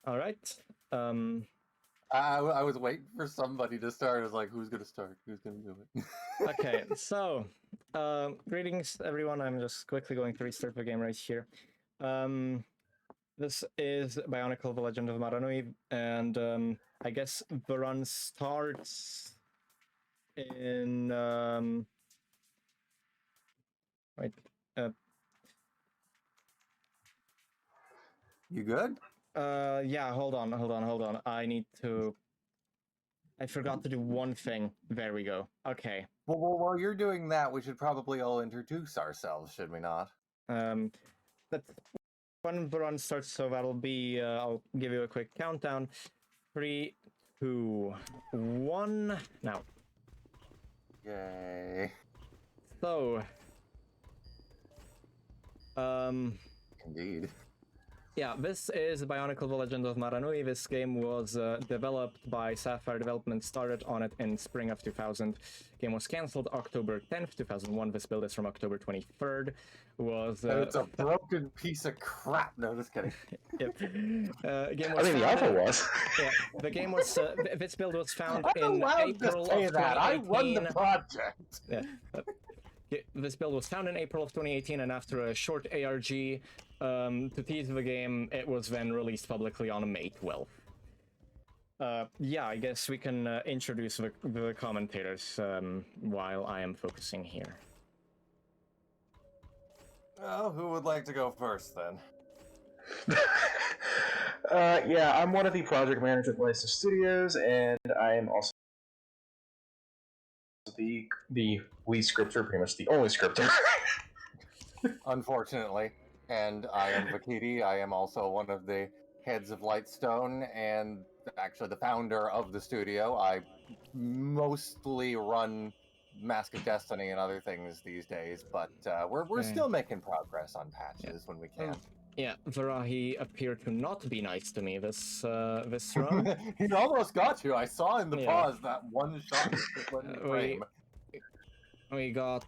All right. I was waiting for somebody to start. I was like, who's going to start? Who's going to do it? Okay, so greetings everyone. I'm just quickly going to restart the game right here. This is Bionicle, the Legend of Maranui, and I guess the run starts in wait. You good? Yeah. Hold on. I need to. I forgot to do one thing. There we go. Okay. Well, while you're doing that, we should probably all introduce ourselves, should we not? That's when the run starts, so that'll be, I'll give you a quick countdown. 3, 2, 1, now. Yay. So, Indeed. yeah, this is Bionicle: The Legend of Maranui. This game was developed by Sapphire Development, started on it in spring of 2000. Game was cancelled October 10th, 2001. This build is from October 23rd. Was And it's a broken piece of crap. No, just kidding. Yep. Game I was mean, the alpha was. yeah, the game was this build was found I'm in allowed April to say of that. I run 2018. the project. Yeah. This build was found in April of 2018, and after a short ARG to tease the game, it was then released publicly on May 12th. Yeah, I guess we can introduce the commentators while I am focusing here. Oh, who would like to go first then? Yeah, I'm one of the project managers at License Studios, and I am also the lead scripter, pretty much the only scripter. Unfortunately. And I am Vakiti. I am also one of the heads of Lightstone and actually the founder of the studio. I mostly run Mask of Destiny and other things these days, but we're still making progress on patches when we can. Yeah, Varahi appeared to not be nice to me this run. He almost got you. I saw in the pause that one shot just went in the frame. We got,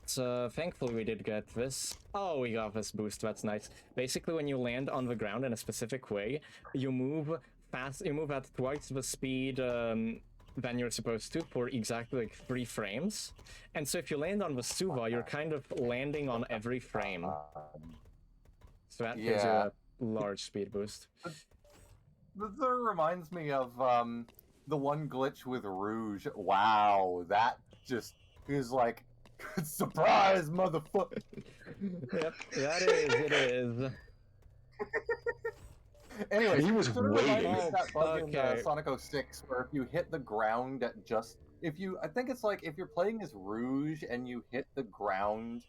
thankfully we did get this. Oh, we got this boost, that's nice. Basically, when you land on the ground in a specific way, you move fast, you move at twice the speed than you're supposed to for exactly like 3 frames. And so if you land on the Suva, you're kind of landing on every frame. So that gives you a large speed boost. That reminds me of the one glitch with Rouge. Wow, that just is like, surprise, motherfucker! Yep, it is. Anyway, he was way. That bug in Sonic 06, where if you hit the ground at just I think it's like if you're playing as Rouge and you hit the ground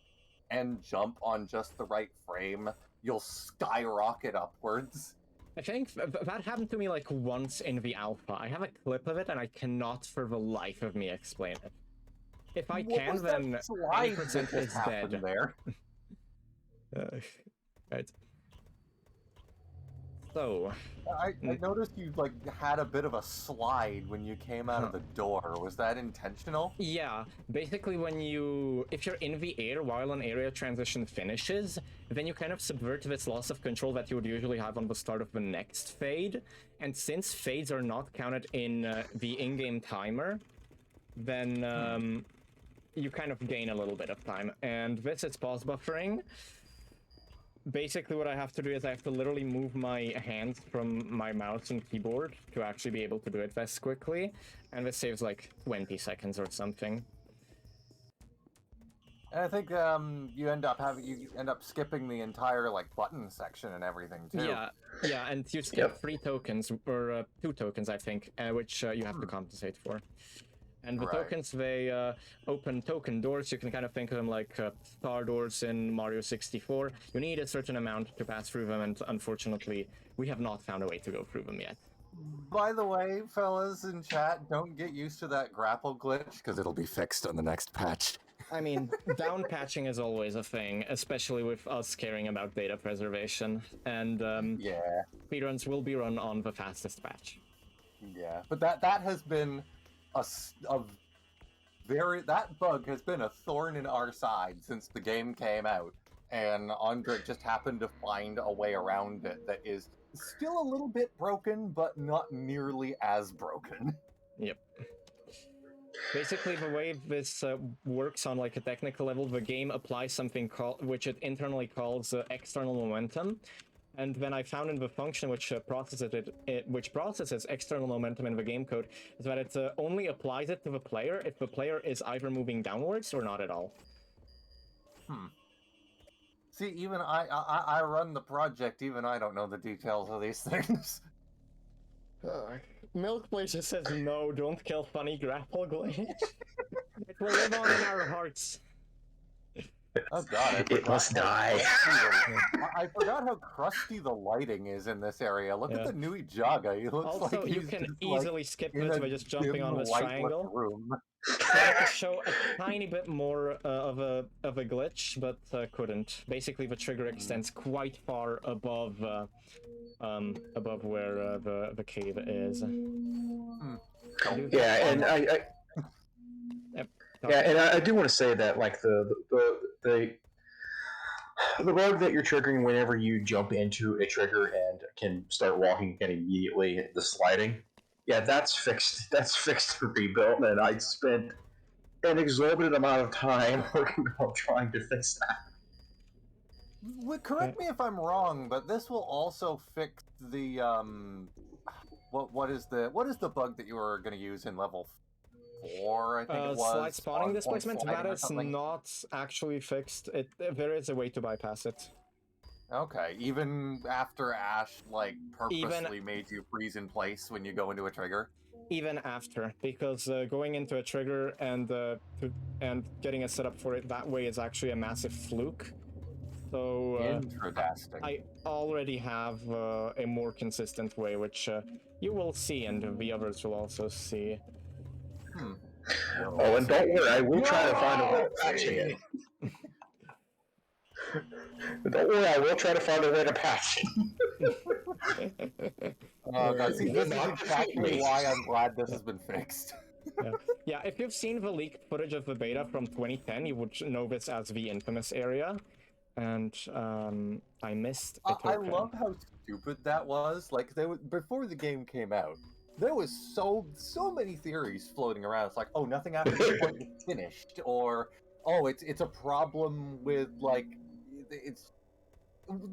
and jump on just the right frame, you'll skyrocket upwards. I think that happened to me like once in the alpha. I have a clip of it and I cannot for the life of me explain it. If I can, then 80% is dead. There. Right. So... I noticed you like had a bit of a slide when you came out of the door. Was that intentional? Yeah. Basically, if you're in the air while an area transition finishes, then you kind of subvert this loss of control that you would usually have on the start of the next fade. And since fades are not counted in the in-game timer, then you kind of gain a little bit of time. And this is pause buffering. Basically, what I have to do is I have to literally move my hands from my mouse and keyboard to actually be able to do it this quickly, and this saves like 20 seconds or something. And I think you end up skipping the entire like button section and everything too. Yeah, and you skip 3 tokens or 2 tokens, I think, which you have to compensate for. And the tokens, they open token doors. You can kind of think of them like star doors in Mario 64. You need a certain amount to pass through them, and unfortunately, we have not found a way to go through them yet. By the way, fellas in chat, don't get used to that grapple glitch, because it'll be fixed on the next patch. I mean, down patching is always a thing, especially with us caring about data preservation. And speedruns will be run on the fastest patch. Yeah, but that has been that bug has been a thorn in our side since the game came out, and OndrikB just happened to find a way around it that is still a little bit broken, but not nearly as broken. Yep. Basically, the way this works on like a technical level, the game applies something which it internally calls external momentum. And then I found in the function which processes external momentum in the game code is that it only applies it to the player if the player is either moving downwards or not at all. See, even I run the project. Even I don't know the details of these things. Milk Blazer says no, don't kill funny grapple glitch. It will live on in our hearts. Oh god, It must die. I forgot how crusty the lighting is in this area. Look at the new Jaga. He looks Also, like you he's can just, easily skip in this a by just jumping dim, on this lightless triangle. room. Tried to show a tiny bit more of a glitch, but couldn't. Basically, the trigger extends quite far above above where the cave is. Yeah, and Yep. I do want to say that like the bug that you're triggering whenever you jump into a trigger and can start walking again immediately, the sliding. Yeah, that's fixed. That's fixed and rebuilt, and I spent an exorbitant amount of time working on trying to fix that. Correct me if I'm wrong, but this will also fix the what is the bug that you were going to use in level 4? I think it was slide spawning displacement. That is something. not actually fixed. There is a way to bypass it. Okay, even after Ash like purposely made you freeze in place when you go into a trigger. Even after, because going into a trigger and getting a setup for it that way is actually a massive fluke. So Interesting. I already have a more consistent way, which you will see, and the others will also see. Oh, and don't worry, I will try to find a way to patch it. Don't worry, I will try to find a way to patch it. Oh god, see, this is exactly why I'm glad this has been fixed. Yeah, if you've seen the leaked footage of the beta from 2010, you would know this as the infamous area. And I missed a token. I love how stupid that was. Like, before the game came out, there was so many theories floating around. It's like, oh, nothing after this point is finished, or oh, it's a problem with like it's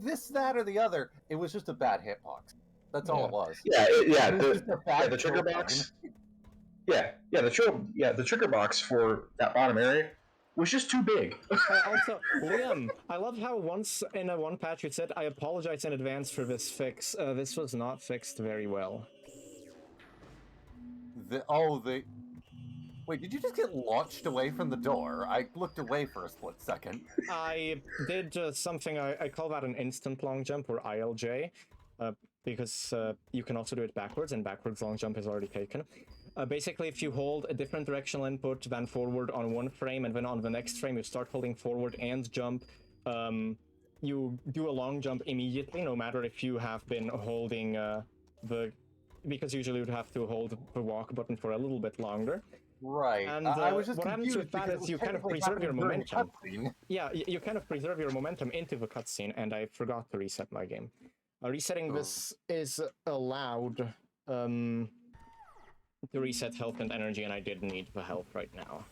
this, that, or the other. It was just a bad hitbox. That's all it was. The trigger box. The trigger box for that bottom area was just too big. Also, Liam, I love how once in one patch you said, I apologize in advance for this fix. This was not fixed very well. Wait, did you just get launched away from the door? I looked away for a split second. I did something, I call that an instant long jump, or ILJ, because you can also do it backwards, and backwards long jump is already taken. Basically, if you hold a different directional input than forward on one frame, and then on the next frame you start holding forward and jump, you do a long jump immediately, no matter if you have been holding because usually you'd have to hold the walk button for a little bit longer. Right. And I was just what happens with that is you kind of preserve your momentum. Yeah, you kind of preserve your momentum into the cutscene, and I forgot to reset my game. Resetting this is allowed to reset health and energy, and I did need the health right now.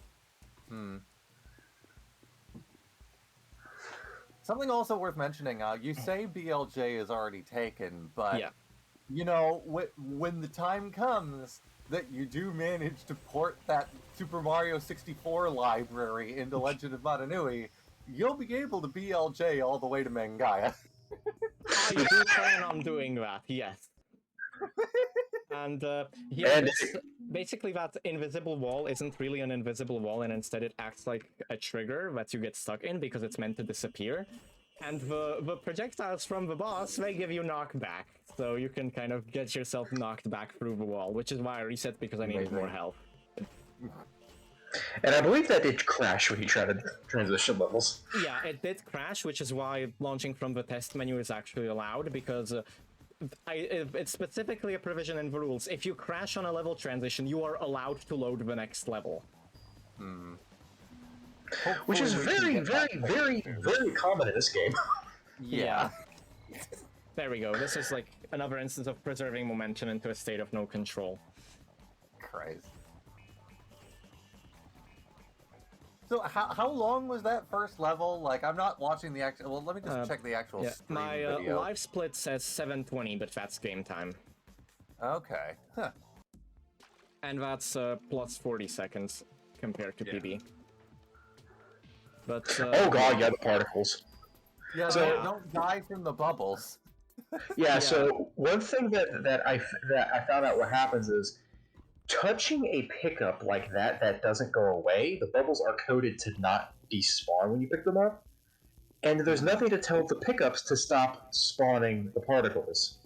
Something also worth mentioning, you say BLJ is already taken, but yeah. You know, when the time comes that you do manage to port that Super Mario 64 library into Legend of Mana Nui, you'll be able to BLJ all the way to Mangaya. I do plan on doing that, yes. And basically that invisible wall isn't really an invisible wall, and instead it acts like a trigger that you get stuck in because it's meant to disappear. And the projectiles from the boss, they give you knockback, so you can kind of get yourself knocked back through the wall, which is why I reset, because I needed more health. And I believe that did crash when you tried to transition levels. Yeah, it did crash, which is why launching from the test menu is actually allowed, because it's specifically a provision in the rules. If you crash on a level transition, you are allowed to load the next level. Which is very, very, very, very common in this game. Yeah. There we go. This is like another instance of preserving momentum into a state of no control. Christ. So how long was that first level? Like, I'm not watching the actual... Well, let me just check the actual stream video. My live split says 720, but that's game time. Okay. Huh. And that's plus 40 seconds compared to PB. But, oh god, yeah, the particles. Yeah, so don't die from the bubbles. So one thing that I found out what happens is touching a pickup like that doesn't go away. The bubbles are coded to not despawn when you pick them up, and there's nothing to tell the pickups to stop spawning the particles.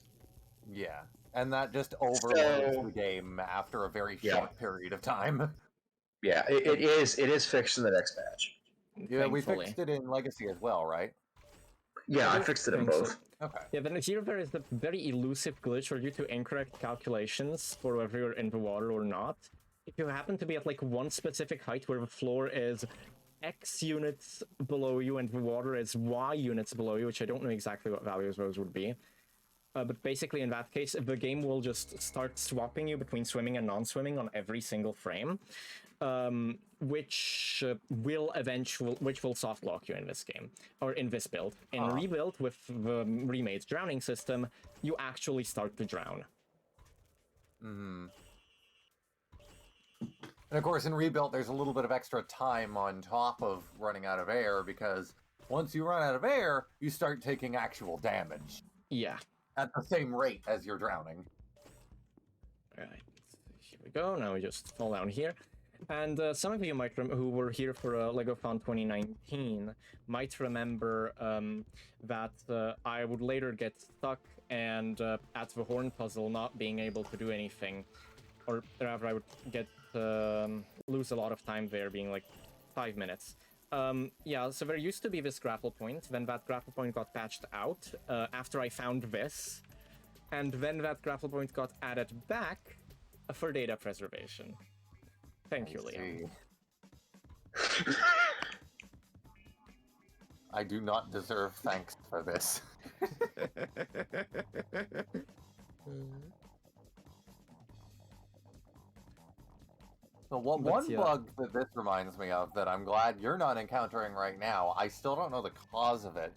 Yeah, and that just overloads the game after a very short period of time. Yeah, it is fixed in the next patch. Yeah, we fixed it in Legacy as well, right? Yeah, I fixed it in both. Okay. Yeah, then here there is the very elusive glitch where due to incorrect calculations for whether you're in the water or not, if you happen to be at like one specific height where the floor is X units below you and the water is Y units below you, which I don't know exactly what values those would be. But basically in that case, the game will just start swapping you between swimming and non-swimming on every single frame. Which will soft lock you in this game, or in this build. In Rebuild, with the remade drowning system, you actually start to drown. And of course, in Rebuild, there's a little bit of extra time on top of running out of air, because once you run out of air, you start taking actual damage. Yeah. At the same rate as you're drowning. Alright, here we go. Now we just fall down here. And some of you might who were here for LEGOThon 2019 might remember that I would later get stuck and at the horn puzzle not being able to do anything, or rather I would get lose a lot of time there, being like 5 minutes. Yeah, so there used to be this grapple point, then that grapple point got patched out after I found this, and then that grapple point got added back for data preservation. Thank you, Liam. I do not deserve thanks for this. So one bug that this reminds me of that I'm glad you're not encountering right now, I still don't know the cause of it.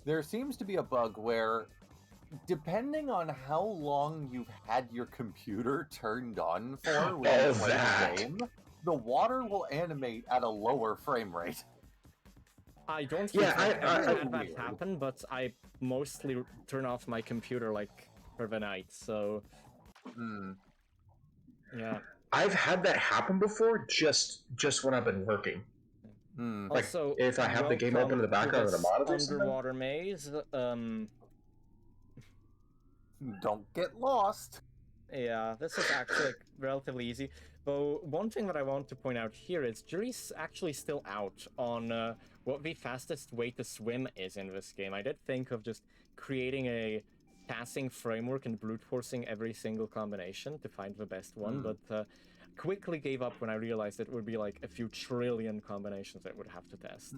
There seems to be a bug where, depending on how long you've had your computer turned on for when you play the game, the water will animate at a lower frame rate. I don't think I've ever had that happen, but I mostly turn off my computer like for the night, so... Yeah. I've had that happen before, just when I've been working. Like, also, if I have the game open in the background of the monitor. Underwater maze. Don't get lost. Yeah, this is actually like, relatively easy. Though one thing that I want to point out here is jury's actually still out on what the fastest way to swim is in this game. I did think of just creating a passing framework and brute forcing every single combination to find the best one, but quickly gave up when I realized it would be like a few trillion combinations I would have to test.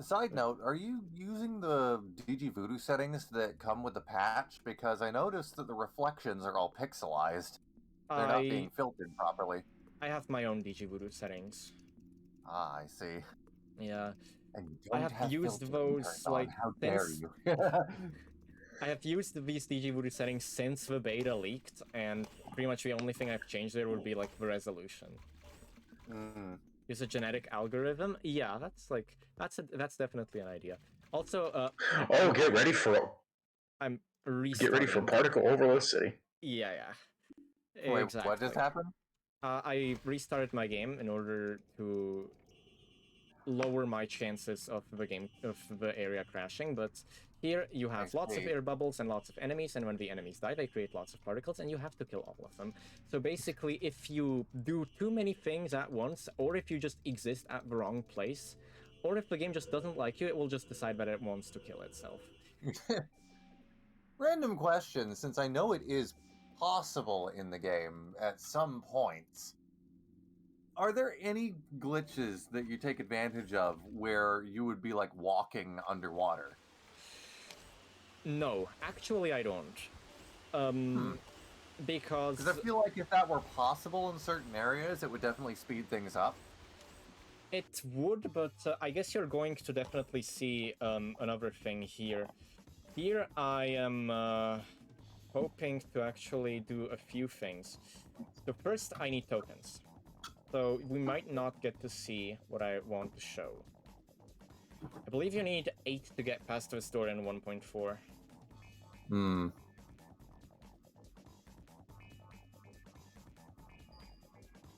Side note, are you using the DG Voodoo settings that come with the patch? Because I noticed that the reflections are all pixelized. They're not being filtered properly. I have my own DG Voodoo settings. Ah, I see. Yeah. And you I don't have used those like how dare you? I have used these DG Voodoo settings since the beta leaked, and pretty much the only thing I've changed there would be like the resolution. Use a genetic algorithm. Yeah, that's definitely an idea. Also, get ready for I'm get ready for Particle Overload City. Yeah. Wait, Exactly. what just happened? I restarted my game in order to lower my chances of the area crashing, but here you have lots of air bubbles and lots of enemies, and when the enemies die, they create lots of particles, and you have to kill all of them. So basically, if you do too many things at once, or if you just exist at the wrong place, or if the game just doesn't like you, it will just decide that it wants to kill itself. Random question, since I know it is possible in the game at some points. Are there any glitches that you take advantage of where you would be like walking underwater? No, actually I don't. Because I feel like if that were possible in certain areas, it would definitely speed things up. It would, but I guess you're going to definitely see another thing here. Here I am hoping to actually do a few things. So first I need tokens. So we might not get to see what I want to show. I believe you need 8 to get past the store in 1.4.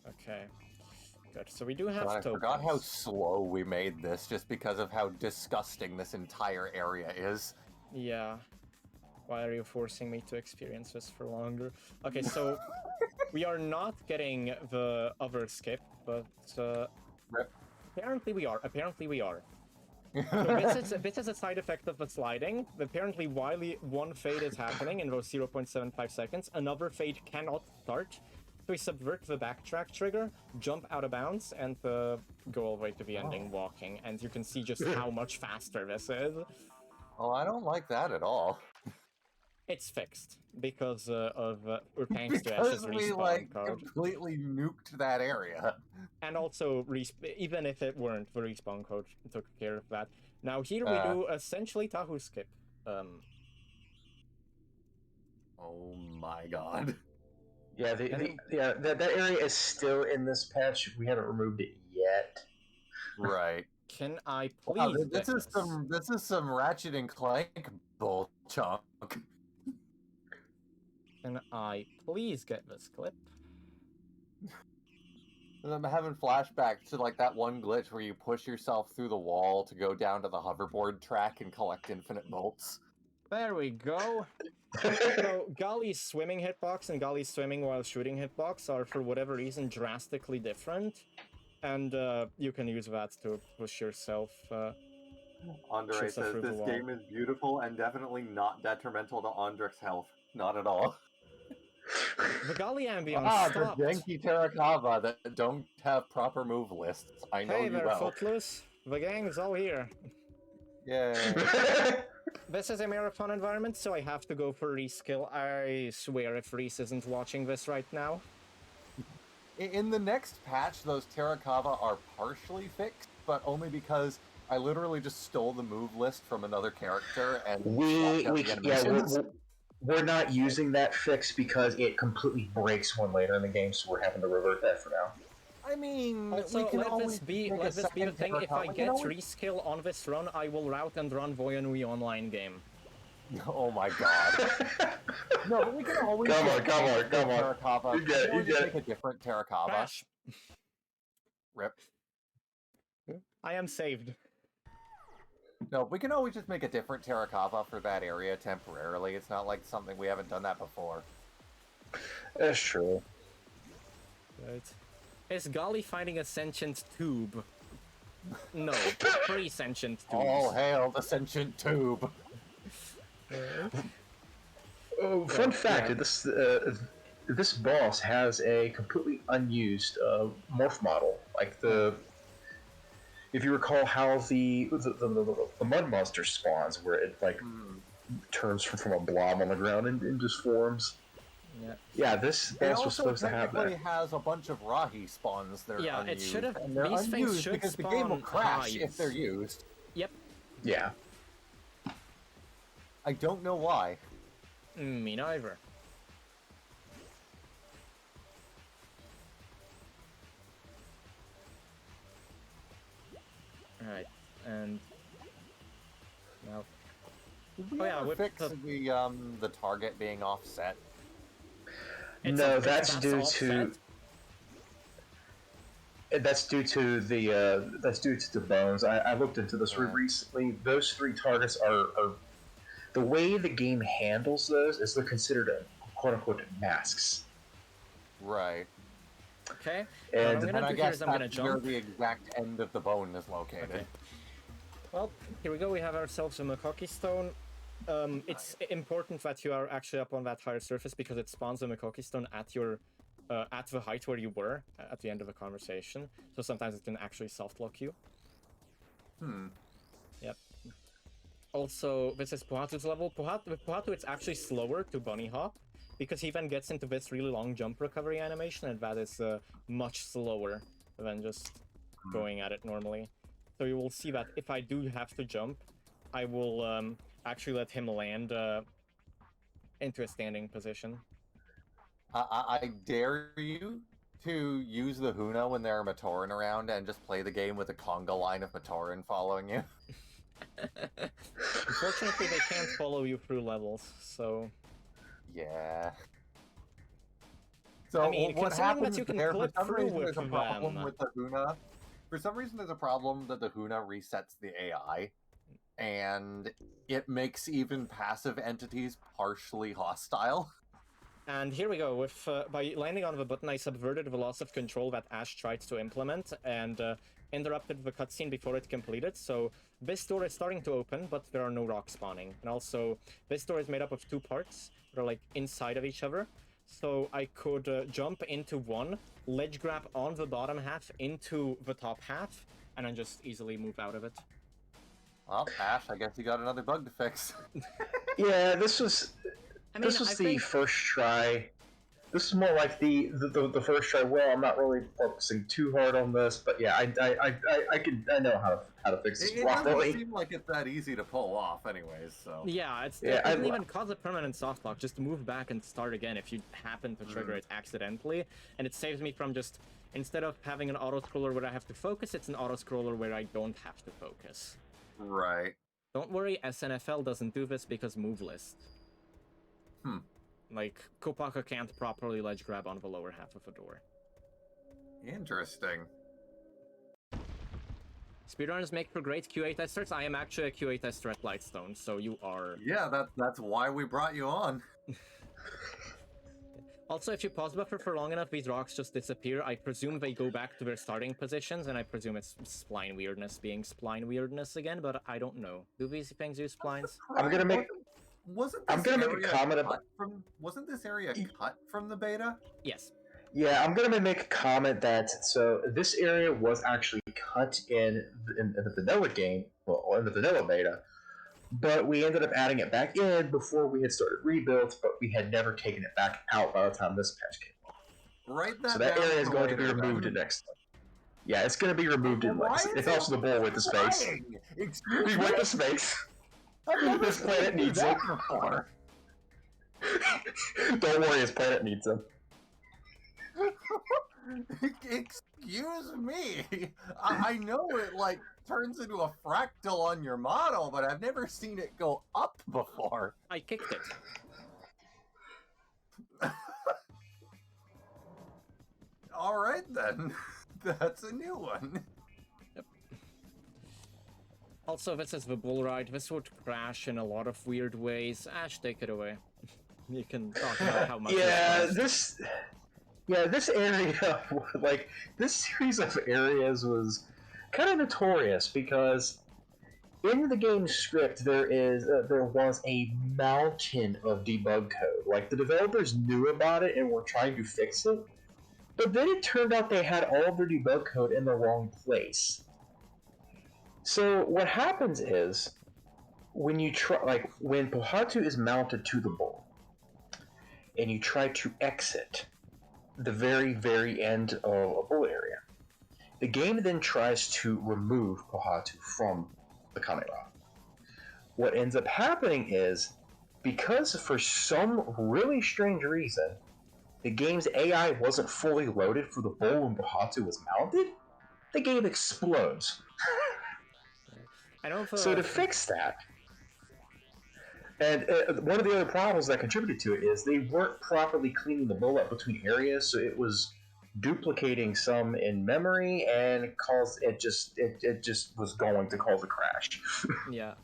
Okay. Good. so we do have God, I tokens. forgot how slow we made this just because of how disgusting this entire area is. Yeah. Why are you forcing me to experience this for longer? Okay, so we are not getting the other skip, but Rip. apparently we are. Apparently we are. So this is a side effect of the sliding. Apparently, while one fade is happening in those 0.75 seconds, another fade cannot start. So we subvert the backtrack trigger, jump out of bounds, and go all the way to the ending walking. And you can see just how much faster this is. Oh, I don't like that at all. It's fixed because or thanks to Because Ash's we, respawn like, code. completely nuked that area. And also, even if it weren't, the respawn code took care of that. Now here we do essentially Tahoe skip. Oh my god. Yeah, that area is still in this patch. We haven't removed it yet. Right. Can I Wow, please this is some Ratchet and Clank bull chunk. Can I please get this clip? I'm having flashbacks to like that one glitch where you push yourself through the wall to go down to the hoverboard track and collect infinite bolts. There we go. So Golly's swimming hitbox and Golly's swimming while shooting hitbox are for whatever reason drastically different. And you can use that to push yourself. Andre says this game is beautiful and definitely not detrimental to Ondrik's health. Not at all. The Golly ambience the stopped. janky Terrakava that don't have proper move lists. I know Hey you there, well. Footloose. The gang's all here. Yay. This is a marathon environment, so I have to go for reskill. I swear if Reese isn't watching this right now. In the next patch, those Terrakava are partially fixed, but only because I literally just stole the move list from another character and we're not using that fix because it completely breaks one later in the game, so we're having to revert that for now. I mean, also, we can let always this be the thing. If I get reskill on this run, I will route and run Voyanui online game. Oh my god. No, but we can always come on. Terrakava. You get it. Make a different Terrakava. Crash. Rip. I am saved. No, we can always just make a different Terrakava for that area temporarily. It's not like something we haven't done that before. That's true. Right. Is Golly finding a sentient tube? No, pre-sentient tubes. All hail the sentient tube. Fun fact: this boss has a completely unused morph model. Like if you recall how the mud monster spawns, where it like turns from a blob on the ground and just forms. Yeah, this boss was supposed to have that. It also has a bunch of Rahi spawns that are unused. It should have. And they're These things unused should because the spawn game will crash hives. if they're used. Yep. Yeah. I don't know why. Me neither. Alright, and now. Did we fix the target being offset? No, that's due to the bones. I looked into this recently. Those three targets are the way the game handles those is they're considered quote unquote masks. Right. Okay. And what I'm gonna do here is I'm gonna jump. Where the exact end of the bone is located. Okay. Well, here we go. We have ourselves a Makoki stone. It's important that you are actually up on that higher surface because it spawns a Makoki stone at your at the height where you were at the end of the conversation. So sometimes it can actually soft lock you. Yep. Also, this is Pohatu's level. With Pohatu, it's actually slower to bunny hop because he then gets into this really long jump recovery animation, and that is much slower than just going at it normally. So you will see that if I do have to jump, I will actually let him land into a standing position. I dare you to use the Huna when there are Matoran around and just play the game with a conga line of Matoran following you. Unfortunately, they can't follow you through levels, so... Yeah. So I mean, what considering that happens you can there? For clip some through reason, there's a with problem them. with the Huna. For some reason, there's a problem that the Huna resets the AI, and it makes even passive entities partially hostile. And here we go. With by landing on the button, I subverted the loss of control that Ash tried to implement and interrupted the cutscene before it completed. So this door is starting to open, but there are no rocks spawning. And also, this door is made up of two parts that are like inside of each other. So I could jump into one, ledge grab on the bottom half into the top half, and then just easily move out of it. Well, Ash, I guess you got another bug to fix. Yeah, this was I mean, this was I the think first try. This is more like the first try. Well, I'm not really focusing too hard on this, but yeah, I know how to fix this It doesn't properly. seem like it's that easy to pull off, anyways. So yeah, it Yeah, doesn't even cause a permanent softlock. Just move back and start again if you happen to trigger it accidentally, and it saves me from just instead of having an auto scroller where I have to focus, it's an auto scroller where I don't have to focus. right. Don't worry, SNFL doesn't do this because move list. Like, Kopaka can't properly ledge grab on the lower half of a door. Interesting. Speedrunners make for great QA testers. I am actually a QA tester at Lightstone, so you are... Yeah, that's why we brought you on. Also, if you pause buffer for long enough, these rocks just disappear. I presume they go back to their starting positions, and I presume it's spline weirdness being spline weirdness again, but I don't know. Do these things use splines? I'm gonna make. Wasn't I'm this gonna make a area comment cut about. from? Wasn't this area cut from the beta? Yes. Yeah, I'm gonna make a comment that so this area was actually cut in the vanilla game, well, in the vanilla beta, but we ended up adding it back in before we had started rebuild, but we had never taken it back out by the time this patch came. Write that So that down area is for going to be later, removed then. in next. Yeah, it's going to be removed in Why next. is It's it also the bull with the space. crying? Excuse We me? with the space. I've never This seen planet it do needs that it. before. Don't worry, his planet needs him. Excuse me. I know it like turns into a fractal on your model, but I've never seen it go up before. I kicked it. All right then. That's a new one. Also, this is the bull ride. This would crash in a lot of weird ways. Ash, take it away. You can talk about how much. This area, like this series of areas, was kind of notorious because in the game script there was a mountain of debug code. Like the developers knew about it and were trying to fix it, but then it turned out they had all of their debug code in the wrong place. So what happens is when you try, like when Pohatu is mounted to the bull, and you try to exit the very, very end of a bull area, the game then tries to remove Pohatu from the Kamera. What ends up happening is, because for some really strange reason, the game's AI wasn't fully loaded for the bull when Pohatu was mounted, the game explodes. I know So to fix that, and one of the other problems that contributed to it is they weren't properly cleaning the bull up between areas, so it was duplicating some in memory and it just was going to cause a crash. Yeah.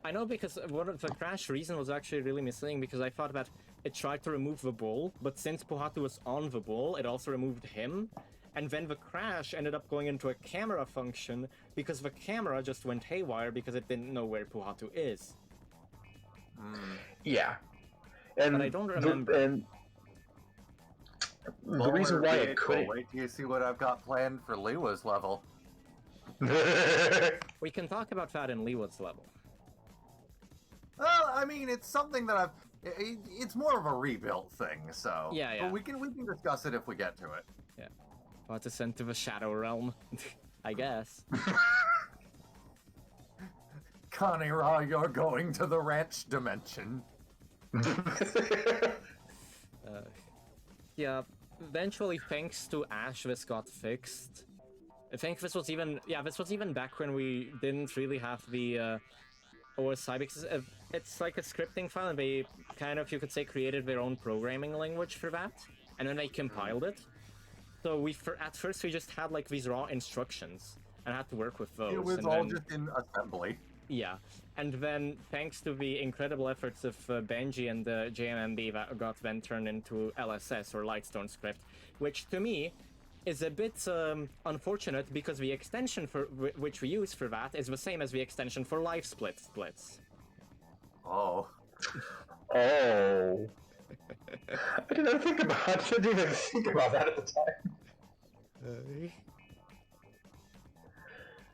I know, because one of the crash reason was actually really misleading, because I thought that it tried to remove the bull, but since Pohatu was on the bull, it also removed him, and then the crash ended up going into a camera function, because the camera just went haywire because it didn't know where Pohatu is. Yeah. And But I don't remember. The reason why it couldn't... Wait till you see what I've got planned for Liwa's level. We can talk about that in Leewood's level. Well, I mean, it's something that it's more of a rebuild thing, so... Yeah. But we can discuss it if we get to it. Yeah. About to send to the Shadow Realm, I guess. Kanira, you're going to the ranch dimension. Yeah, eventually, thanks to Ash, this got fixed. I think this was even back when we didn't really have the OSI, because it's like a scripting file, and they kind of, you could say, created their own programming language for that. and then they compiled it. So at first we just had like these raw instructions and had to work with those. It was and all then, just in assembly. yeah, and then thanks to the incredible efforts of Benji and the JMMB, that got then turned into LSS or Lightstone script, which to me is a bit unfortunate because the extension for which we use for that is the same as the extension for live splits. Oh. Oh. I didn't think about. I didn't even think about that at the time.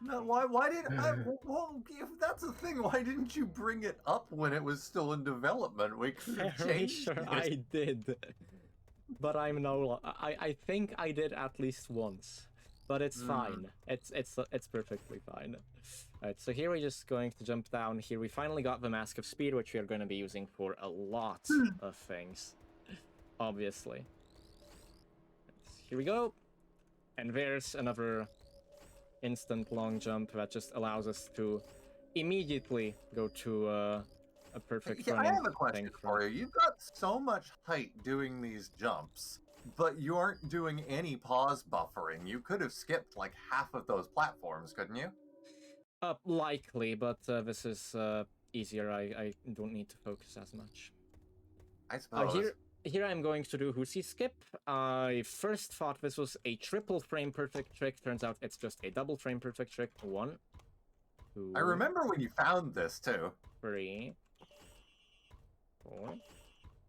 No, why did I? Well, if that's the thing, why didn't you bring it up when it was still in development? We could have Very changed sure it. I did, but I'm no. I think I did at least once, but it's fine. It's perfectly fine. Alright, so here we're just going to jump down. Here we finally got the Mask of Speed, which we are going to be using for a lot of things, obviously. Here we go, and there's another instant long jump that just allows us to immediately go to a perfect Yeah, I running have a question thing for you. You've got so much height doing these jumps, but you aren't doing any pause buffering. You could have skipped like half of those platforms, couldn't you? Likely, but this is easier. I don't need to focus as much. I suppose. Here I'm going to do Husi skip. I first thought this was a triple frame perfect trick. Turns out it's just a double frame perfect trick. 1, 2. I remember when you found this too. 3, 4,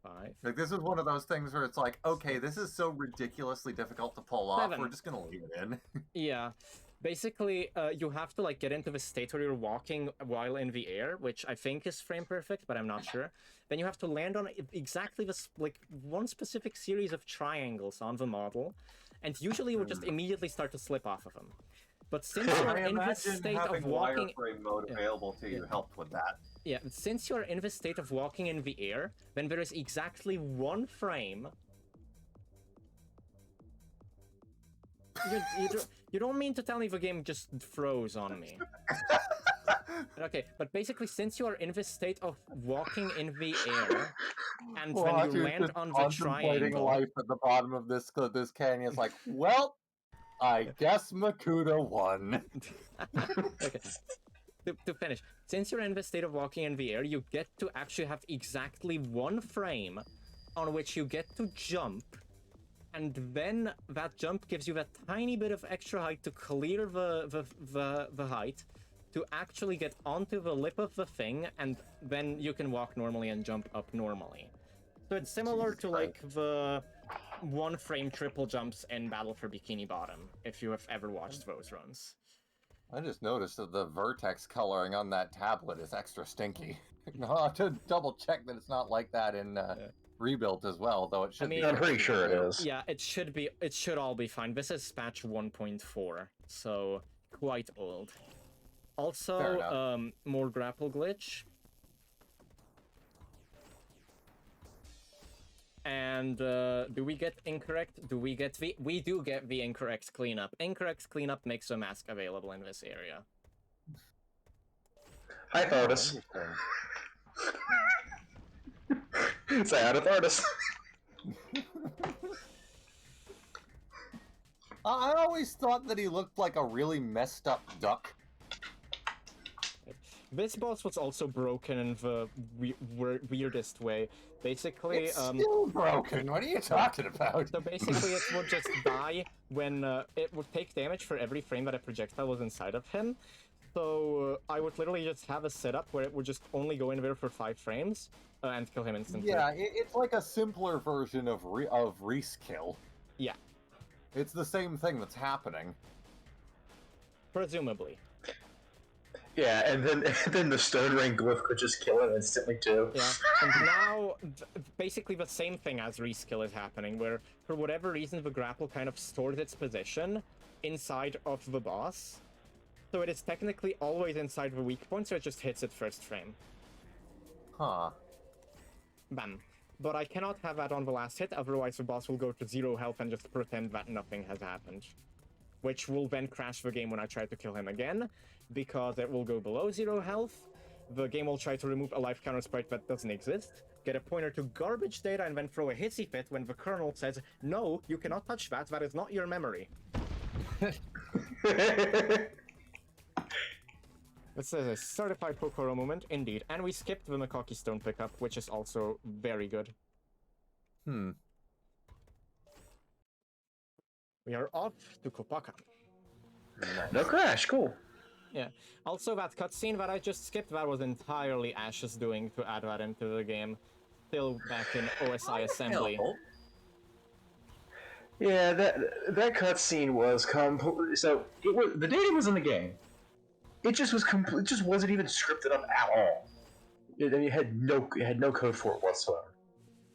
5. Like this is one of those things where it's like, okay, this is so ridiculously difficult to pull off. 7. We're just gonna leave it in. Yeah. Basically, you have to like get into the state where you're walking while in the air, which I think is frame perfect, but I'm not sure. Then you have to land on exactly this like one specific series of triangles on the model, and usually you would just immediately start to slip off of them. But since you're in this state of walking, wireframe mode available to you helped with that. yeah, since you're in this state of walking in the air, then there is exactly one frame. You don't mean to tell me the game just froze on me. Okay, but basically, since you are in this state of walking in the air, and when you land on the triangle, life at the bottom of this canyon, it's like, well, I guess Makuta won. Okay. To finish, since you're in the state of walking in the air, you get to actually have exactly one frame on which you get to jump. And then that jump gives you that tiny bit of extra height to clear the height, to actually get onto the lip of the thing, and then you can walk normally and jump up normally. So it's similar to like the one frame triple jumps in Battle for Bikini Bottom, if you have ever watched those runs. I just noticed that the vertex coloring on that tablet is extra stinky. I'll have to double check that it's not like that in Rebuilt as well, though it should be. I'm pretty sure it is. Yeah, it should all be fine. This is patch 1.4, so quite old. Also, more grapple glitch. And do we get incorrect? We do get the incorrect cleanup. Incorrect cleanup makes a mask available in this area. Hi, Thordis. Say hi to Thordis. I always thought that he looked like a really messed up duck. This boss was also broken in the weirdest way. Basically, It's still broken. What are you talking about? So basically, it would just die when it would take damage for every frame that a projectile was inside of him. So I would literally just have a setup where it would just only go in there for 5 frames and kill him instantly. Yeah, it's like a simpler version of Reskill. Yeah. It's the same thing that's happening. Presumably. Yeah, and then the stone ring glyph could just kill him instantly too. Yeah, and now basically the same thing as reskill is happening, where for whatever reason the grapple kind of stores its position inside of the boss. So it is technically always inside the weak point, so it just hits it first frame. Huh. Bam. But I cannot have that on the last hit, otherwise the boss will go to 0 health and just pretend that nothing has happened. Which will then crash the game when I try to kill him again, because it will go below 0 health. The game will try to remove a life counter sprite that doesn't exist, get a pointer to garbage data, and then throw a hissy fit when the kernel says, no, you cannot touch that, that is not your memory. This is a certified Pokoro moment, indeed. And we skipped the Macaque Stone pickup, which is also very good. We are off to Kopaka. Nice. No crash, cool. Yeah. Also, that cutscene that I just skipped, that was entirely Ash's doing to add that into the game. Still back in OSI assembly. Yeah, that cutscene was complete. So the data was in the game. It just was complete. It just wasn't even scripted up at all. It had no code for it whatsoever.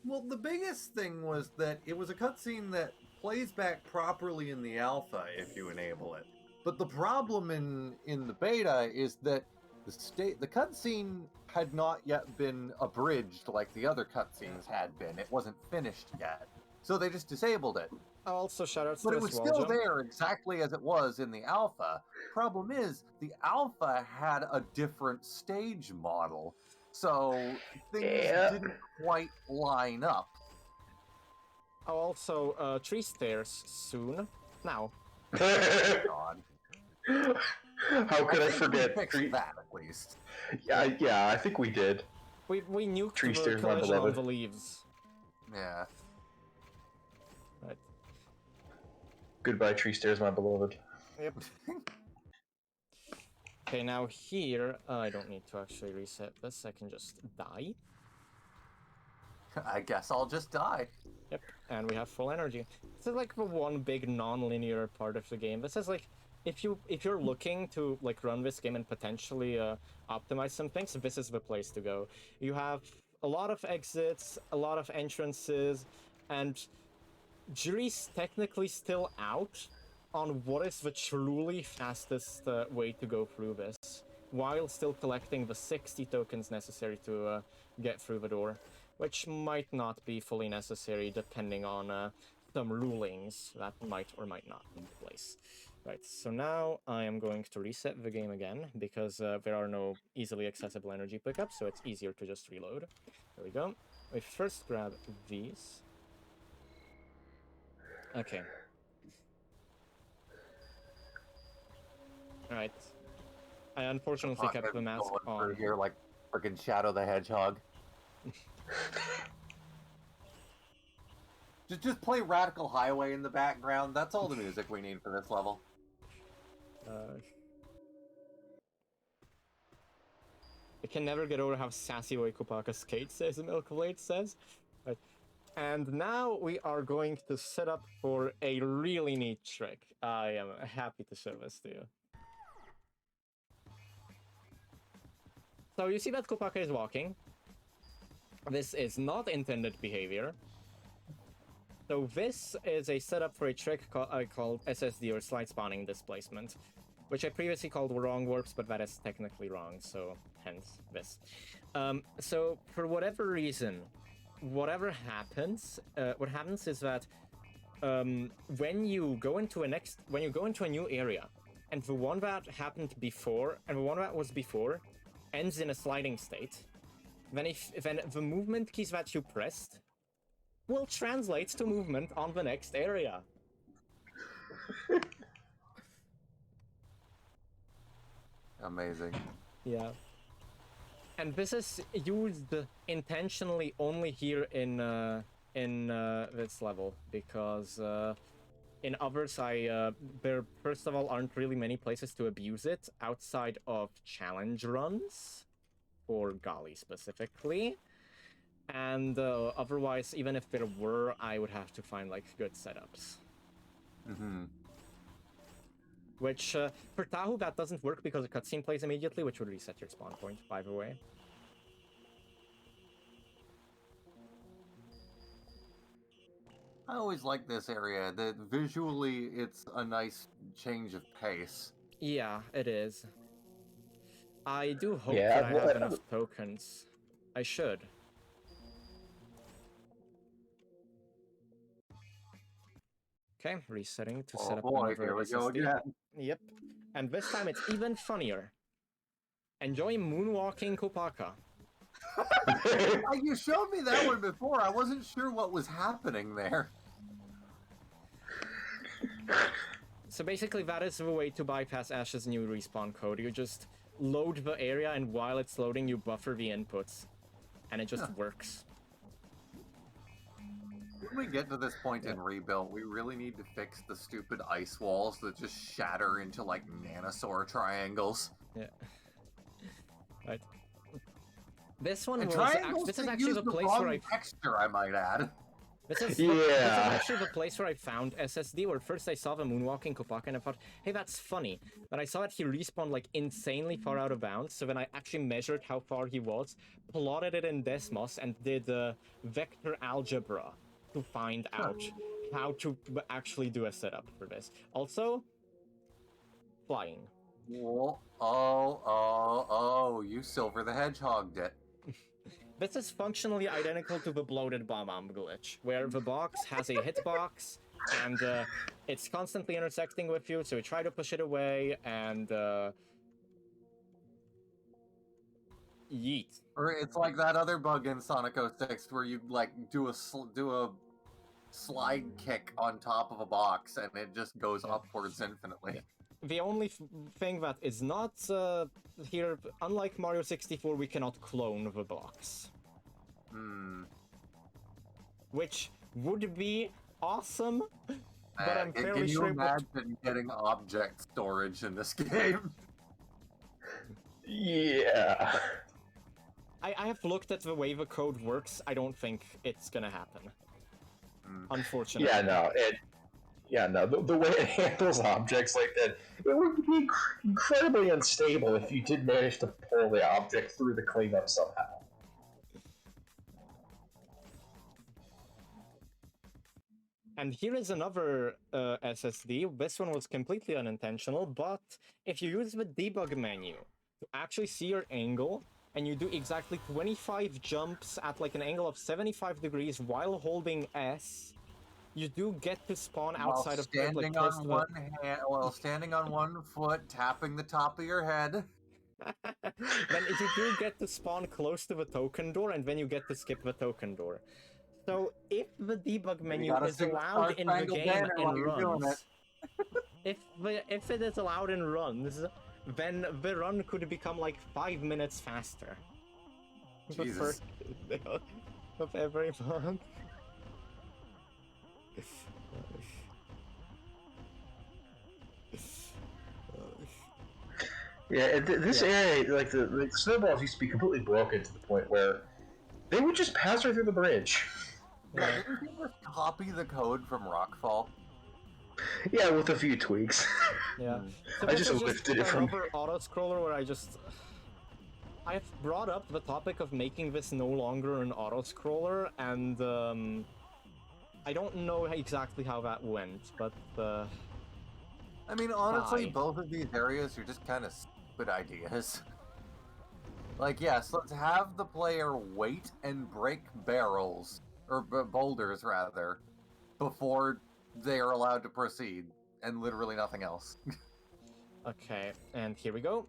Well, the biggest thing was that it was a cutscene that plays back properly in the alpha if you enable it. But the problem in the beta is that the cutscene had not yet been abridged like the other cutscenes had been. It wasn't finished yet. So they just disabled it. Also, shoutouts But to it was Swallow. still there exactly as it was in the alpha. Problem is, the alpha had a different stage model. So things didn't quite line up. Oh, also, tree stairs soon. Now. God. How could I think forget? we fixed that at least. Yeah, I think we did. We nuked Tree the stairs, my collision on beloved. the leaves. Yeah. Right. Goodbye, tree stairs, my beloved. Yep. Okay, now here, I don't need to actually reset this, I can just die. I guess I'll just die. Yep, and we have full energy. This is like the one big non-linear part of the game. This is like, if you're looking to like run this game and potentially optimize some things, this is the place to go. You have a lot of exits, a lot of entrances, and jury's technically still out on what is the truly fastest way to go through this, while still collecting the 60 tokens necessary to get through the door, which might not be fully necessary depending on some rulings that might or might not be in place. Right, so now I am going to reset the game again, because there are no easily accessible energy pickups, so it's easier to just reload. There we go. We first grab these. Okay. Alright. I unfortunately kept the mask on. You're like freaking Shadow the Hedgehog. Just play Radical Highway in the background. That's all the music we need for this level. I can never get over how sassy way Kopaka skates, says Milkblade says. Right. And now we are going to set up for a really neat trick. I am happy to show this to you. So you see that Kopaka is walking. This is not intended behavior. So this is a setup for a trick called SSD, or slide spawning displacement, which I previously called wrong warps, but that is technically wrong, so hence this. So for whatever reason, whatever happens, what happens is that when you go into a new area, and the one that happened before and the one that was before ends in a sliding state, then the movement keys that you pressed will translate to movement on the next area. Amazing. Yeah. And this is used intentionally only here in this level, because in others there first of all aren't really many places to abuse it outside of challenge runs, or Golly specifically. And otherwise, even if there were, I would have to find like good setups. Mm-hmm. Which, for Tahu, that doesn't work because the cutscene plays immediately, which would reset your spawn point, by the way. I always like this area. That visually, it's a nice change of pace. Yeah, it is. I do hope Yeah, that I have enough tokens. I should. Okay, resetting to set up another here we go SSD. again. Yep. And this time it's even funnier. Enjoy moonwalking Kopaka. You showed me that one before. I wasn't sure what was happening there. So basically, that is the way to bypass Ash's new respawn code. You just load the area, and while it's loading, you buffer the inputs. And it just works. When we get to this point in Rebuild, we really need to fix the stupid ice walls that just shatter into, like, nanosaur triangles. Yeah. Right. This one And was... this is actually the place where I... texture, I might add. This is actually the place where I found SSD, where first I saw the moonwalking Kopaka and I thought, hey, that's funny. But I saw that he respawned like insanely far out of bounds, so then I actually measured how far he was, plotted it in Desmos, and did vector algebra to find out how to actually do a setup for this. Also, flying. Oh, you Silver the Hedgehogged it. This is functionally identical to the bloated bomb glitch, where the box has a hitbox, and it's constantly intersecting with you, so you try to push it away, and yeet. Or it's like that other bug in Sonic 06 where you like do a slide kick on top of a box, and it just goes upwards infinitely. Yeah. The only thing that is not here, unlike Mario 64, we cannot clone the blocks. Which would be awesome, but I'm fairly sure... Can you imagine getting object storage in this game? Yeah. I have looked at the way the code works. I don't think it's gonna happen. Unfortunately. Yeah, no. The way it handles objects like that, it would be incredibly unstable if you did manage to pull the object through the cleanup somehow. And here is another SSD. This one was completely unintentional, but if you use the debug menu to actually see your angle, and you do exactly 25 jumps at like an angle of 75 degrees while holding S, you do get to spawn outside of standing on one hand, while standing on one foot, tapping the top of your head. Then you do get to spawn close to the token door, and then you get to skip the token door. So if the debug menu is allowed in the game and runs, if it is allowed in runs, then the run could become like 5 minutes faster. Jesus. The first of every month. Yeah, this area, like the snowballs used to be completely broken to the point where they would just pass right through the bridge. Yeah, didn't you just copy the code from Rockfall? Yeah, with a few tweaks. Yeah. So I just lifted it from... another auto-scroller where I've brought up the topic of making this no longer an auto-scroller, and I don't know exactly how that went, but I mean, honestly, both of these areas are just kind of stupid ideas. Like, yes, let's have the player wait and break barrels, or boulders rather, before they are allowed to proceed, and literally nothing else. Okay, and here we go.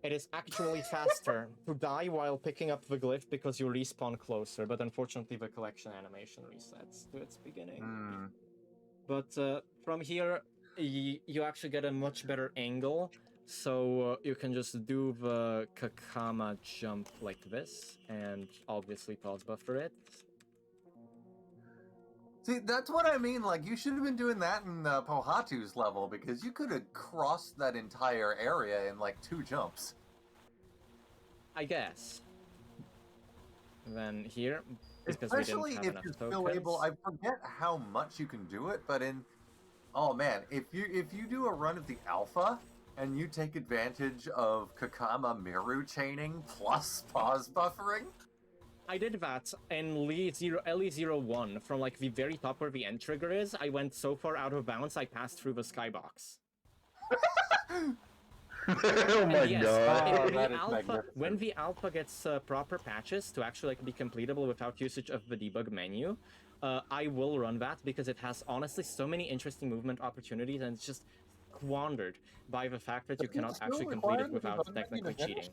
It is actually faster to die while picking up the glyph because you respawn closer, but unfortunately the collection animation resets to its beginning. But from here, you actually get a much better angle, so you can just do the Kakama jump like this, and obviously pause buffer it. See, that's what I mean, like, you should have been doing that in Pohatu's level, because you could have crossed that entire area in, like, 2 jumps. I guess. Then here, because especially we didn't have if you're enough still tokens. able, I forget how much you can do it, but in... Oh man, if you do a run of the alpha, and you take advantage of Kakama Miru chaining plus pause buffering... I did that in LE01, from like the very top where the end trigger is. I went so far out of bounds, I passed through the skybox. Oh my god. When the alpha gets proper patches to actually like be completable without usage of the debug menu, I will run that because it has honestly so many interesting movement opportunities, and it's just squandered by the fact that you cannot actually complete it without technically cheating.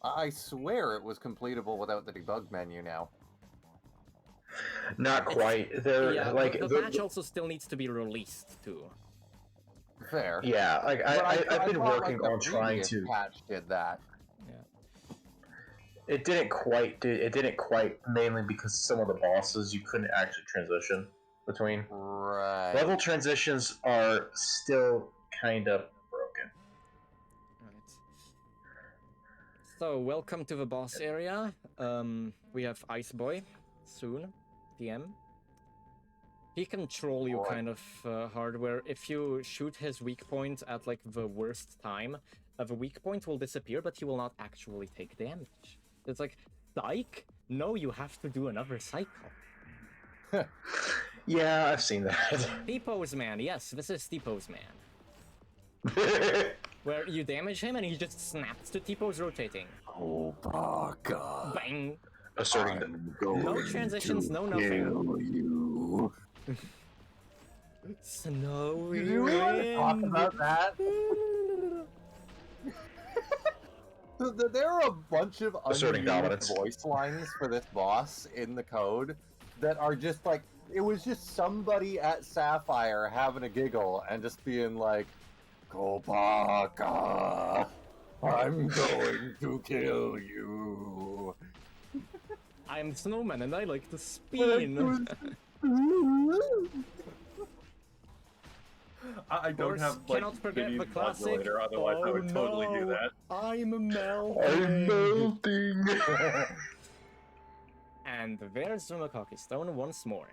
I swear it was completable without the debug menu now. Not quite. They're Yeah, like the patch also still needs to be released too. Fair. yeah. Like But I've been thought, working the on trying previous to. patch did that. Yeah. It didn't quite. It didn't quite, mainly because some of the bosses you couldn't actually transition between. Right. Level transitions are still kind of broken. Right. So, welcome to the boss area. We have Ice Boy soon, DM. He can troll you Right. kind of hard, where if you shoot his weak point at like the worst time, the weak point will disappear, but he will not actually take damage. It's like, psych? No, you have to do another cycle. Yeah, I've seen that. T-pose man, yes, this is T-pose man. Where you damage him and he just snaps to T-pose rotating. Oh, Baka. Bang! Asserting that. I'm going No transitions, to no nothing. kill you. Snowy Did you want to talk wind. about that? There are a bunch of Asserting unused dominance. voice lines for this boss in the code that are just like, it was just somebody at Sapphire having a giggle and just being like, Kopaka, I'm going to kill you. I'm Snowman and I like to spin. I don't have like cannot forget Vinny's the classic. modulator, otherwise I would totally do no, that. I'm melting. I'm melting. And there's the Macaque Stone once more.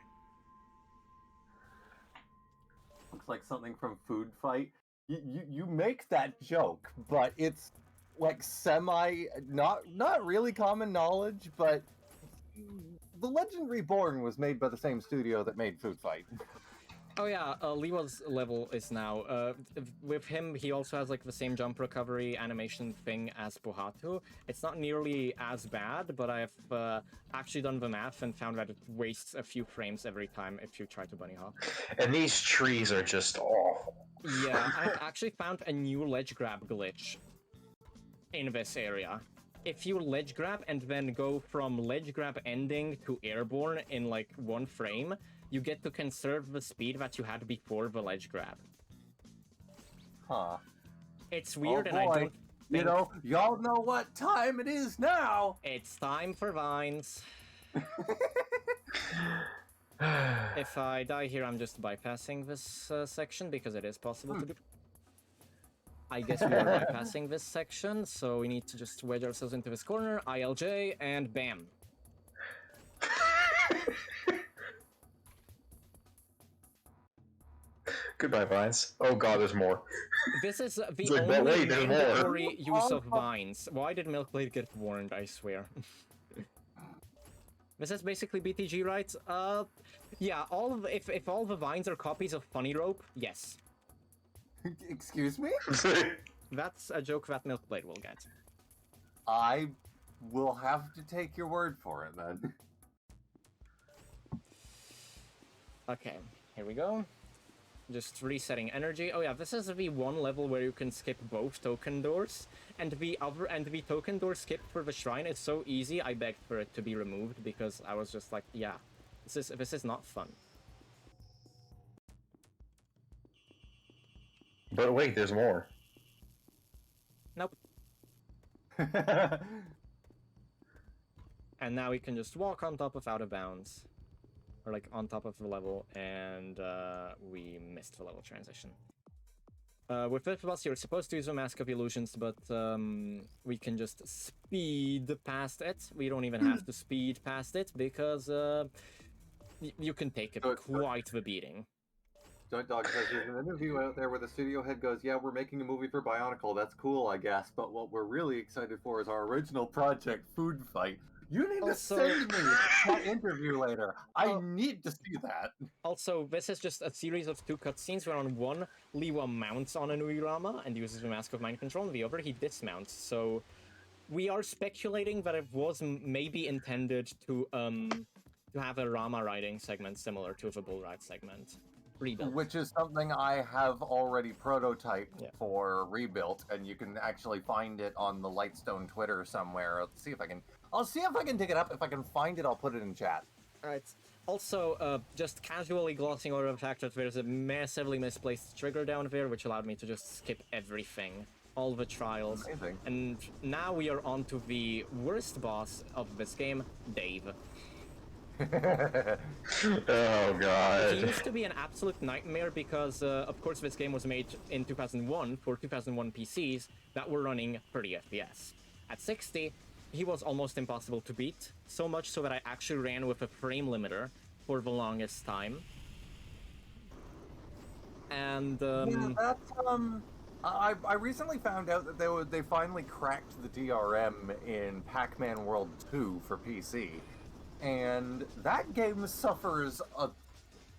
Looks like something from Food Fight. You make that joke, but it's like not really common knowledge, but The Legend Reborn was made by the same studio that made Food Fight. Oh yeah, Liwa's level is now, with him, he also has like the same jump recovery animation thing as Pohatu. It's not nearly as bad, but I've actually done the math and found that it wastes a few frames every time if you try to bunny hop. And these trees are just awful. Yeah, I've actually found a new ledge grab glitch in this area. If you ledge grab and then go from ledge grab ending to airborne in like one frame, you get to conserve the speed that you had before the ledge grab. Huh. It's weird, and boy. I don't You think... know, y'all know what time it is now. It's time for vines. If I die here, I'm just bypassing this section, because it is possible to do. I guess we are bypassing this section, so we need to just wedge ourselves into this corner, ILJ, and bam. Goodbye, vines. Oh god, there's more. This is the It's like, but only wait, there's more. mandatory use of vines. Why did Milkblade get warned, I swear? This is basically BTG, right? Yeah, if all the vines are copies of Funny Rope, yes. Excuse me? That's a joke that Milkblade will get. I will have to take your word for it then. Okay, here we go. Just resetting energy. Oh yeah, this is the one level where you can skip both token doors, and the token door skip for the shrine is so easy. I begged for it to be removed because I was just like, yeah, this is not fun. But wait, there's more. Nope. And now we can just walk on top of out of bounds. Or like on top of the level, and we missed the level transition. With this boss, you're supposed to use a Mask of Illusions, but we can just speed past it. We don't even have to speed past it, because you can take it quite the beating. Joint Dog says there's an interview out there where the studio head goes, yeah, we're making a movie for Bionicle, that's cool, I guess, but what we're really excited for is our original project, Food Fight. You need Also- to send me that interview later. I need to see that. Also, this is just a series of two cutscenes where on one, Liwa mounts on an Uirama and uses the Mask of Mind Control, and the other he dismounts, so we are speculating that it was maybe intended to have a Rama riding segment similar to the Bull Ride segment. Rebuilt. Which is something I have already prototyped Yeah. for Rebuilt, and you can actually find it on the Lightstone Twitter somewhere. Let's see if I can. I'll see if I can dig it up. If I can find it, I'll put it in chat. Alright. Also, just casually glossing over the fact that there's a massively misplaced trigger down there, which allowed me to just skip everything. All the trials. Amazing. And now we are on to the worst boss of this game, Dave. Oh god. He used to be an absolute nightmare because, of course, this game was made in 2001 for 2001 PCs that were running 30 FPS. At 60, he was almost impossible to beat, so much so that I actually ran with a frame limiter for the longest time. And, Yeah, that's I recently found out that they finally cracked the DRM in Pac-Man World 2 for PC, and that game suffers a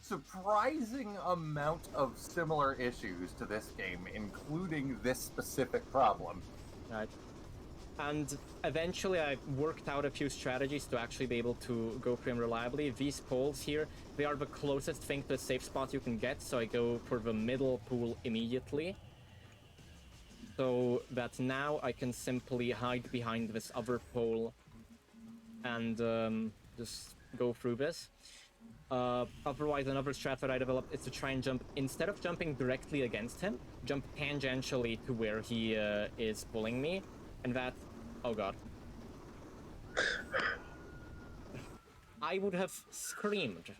surprising amount of similar issues to this game, including this specific problem. Right. And eventually I worked out a few strategies to actually be able to go frame reliably. These poles here, they are the closest thing to a safe spot you can get, so I go for the middle pool immediately. So that now I can simply hide behind this other pole and just go through this. Otherwise, another strat that I developed is to try and jump, instead of jumping directly against him, jump tangentially to where he is pulling me. And that, oh god. I would have screamed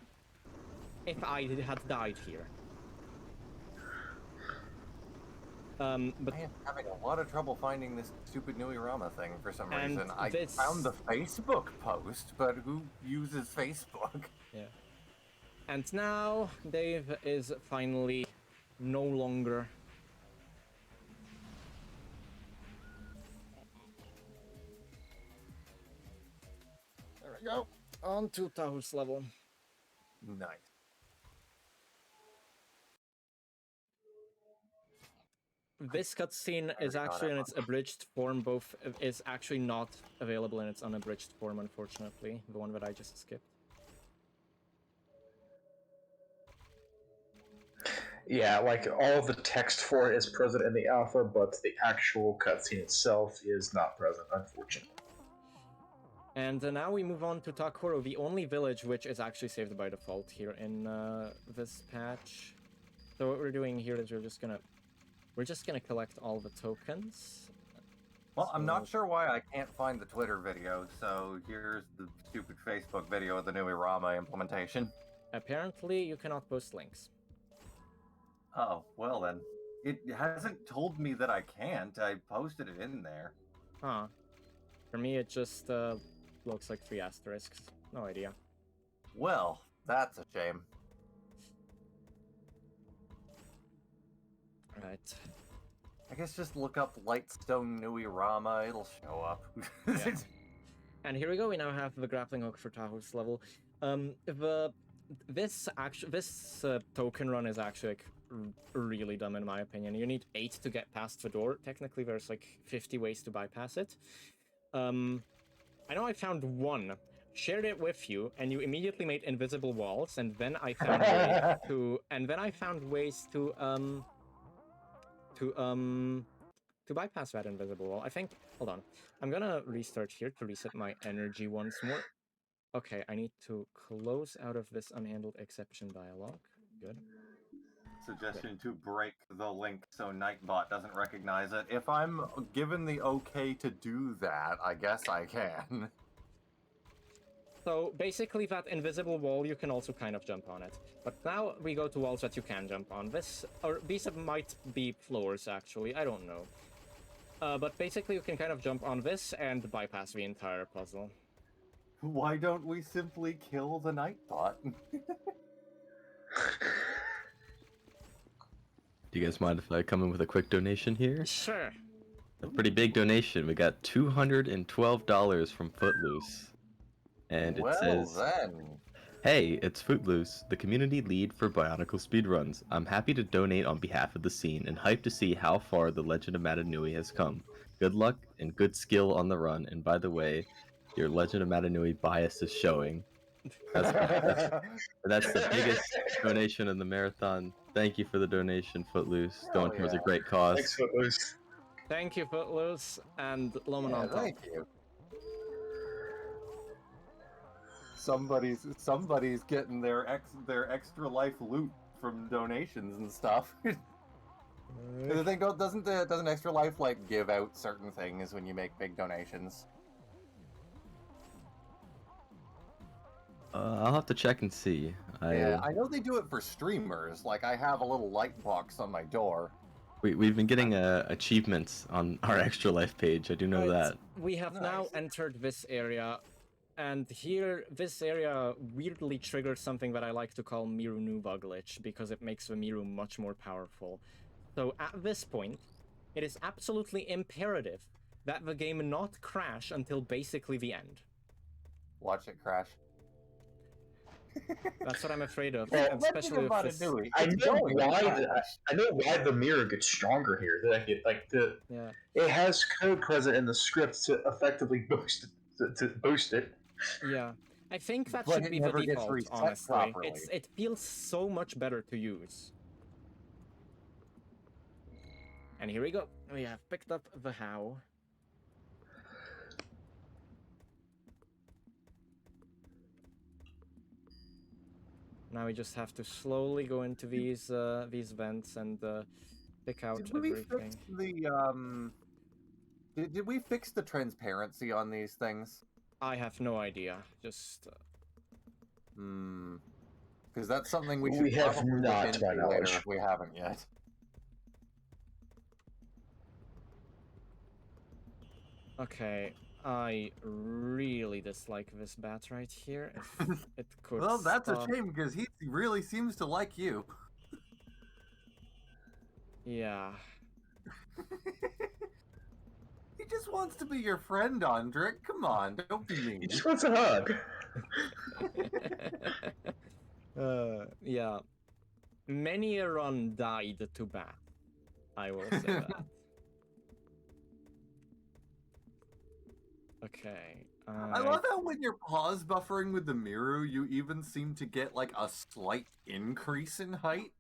if I had died here. But I am having a lot of trouble finding this stupid Nui Rama thing for some And reason. I this- found the Facebook post, but who uses Facebook? yeah. And now Dave is finally no longer. There we go. On to Taho's level. Nice. This cutscene is actually in its abridged form. Both is actually not available in its unabridged form, unfortunately. The one that I just skipped. Yeah, like all of the text for it is present in the alpha, but the actual cutscene itself is not present, unfortunately. And now we move on to Takoro, the only village which is actually saved by default here in this patch. So what we're doing here is we're just gonna collect all the tokens. Well, I'm not So- sure why I can't find the Twitter video, so here's the stupid Facebook video of the Nui Rama implementation. Apparently, you cannot post links. Oh, well then. It hasn't told me that I can't. I posted it in there. Huh. For me, it just looks like 3 asterisks. No idea. Well, that's a shame. Right. I guess just look up Lightstone Nui Rama, it'll show up. Yeah. And here we go. We now have the grappling hook for Taho's level. This token run is actually like really dumb in my opinion. You need 8 to get past the door. Technically, there's like 50 ways to bypass it. I know I found one, shared it with you, and you immediately made invisible walls, and then I found ways to bypass that invisible wall. I think. Hold on. I'm gonna restart here to reset my energy once more. Okay, I need to close out of this unhandled exception dialog. Good. Suggestion to break the link so Nightbot doesn't recognize it. If I'm given the okay to do that, I guess I can. So basically that invisible wall, you can also kind of jump on it. But now we go to walls that you can jump on. These might be floors actually, I don't know. But basically you can kind of jump on this and bypass the entire puzzle. Why don't we simply kill the Nightbot? Do you guys mind if I come in with a quick donation here? Sure. A pretty big donation. We got $212 from Footloose. And it well says, then. "Hey, it's Footloose, the community lead for Bionicle Speedruns. I'm happy to donate on behalf of the scene and hyped to see how far the Legend of Matanui has come. Good luck and good skill on the run, and by the way, your Legend of Matanui bias is showing." That's the biggest donation in the marathon. Thank you for the donation, Footloose. Going towards a great cause. Thanks, Footloose. Thank you, Footloose, and Loman Yeah, on top. thank you. Somebody's getting their extra life loot from donations and stuff. The thing doesn't Extra Life like give out certain things when you make big donations? I'll have to check and see. Yeah, I know they do it for streamers. Like I have a little light box on my door. We've been getting achievements on our Extra Life page. I do know Right, that. we have now Nice. entered this area, and here, this area weirdly triggers something that I like to call Miru Nuba glitch, because it makes the Miru much more powerful. So at this point, it is absolutely imperative that the game not crash until basically the end. Watch it crash. That's what I'm afraid of, Well, especially with this... I know why the mirror gets stronger here. Yeah. It has code present in the script to effectively boost it. Yeah, I think that But should it be the never gets default, reset honestly. properly. It feels so much better to use. And here we go. We have picked up the how. Now we just have to slowly go into these vents and pick out Did we everything. fix the Did we fix the transparency on these things? I have no idea. Just Because that's something we should We have probably not, look to my into knowledge. later if we haven't yet. okay. I really dislike this bat right here. If it could Well, that's a stop. shame because he really seems to like you. Yeah. He just wants to be your friend, Ondrik. Come on, don't be mean. He just wants a hug. Yeah. Many a run died to bat. I will say that. Okay. I love how when you're pause buffering with the Miru, you even seem to get like a slight increase in height.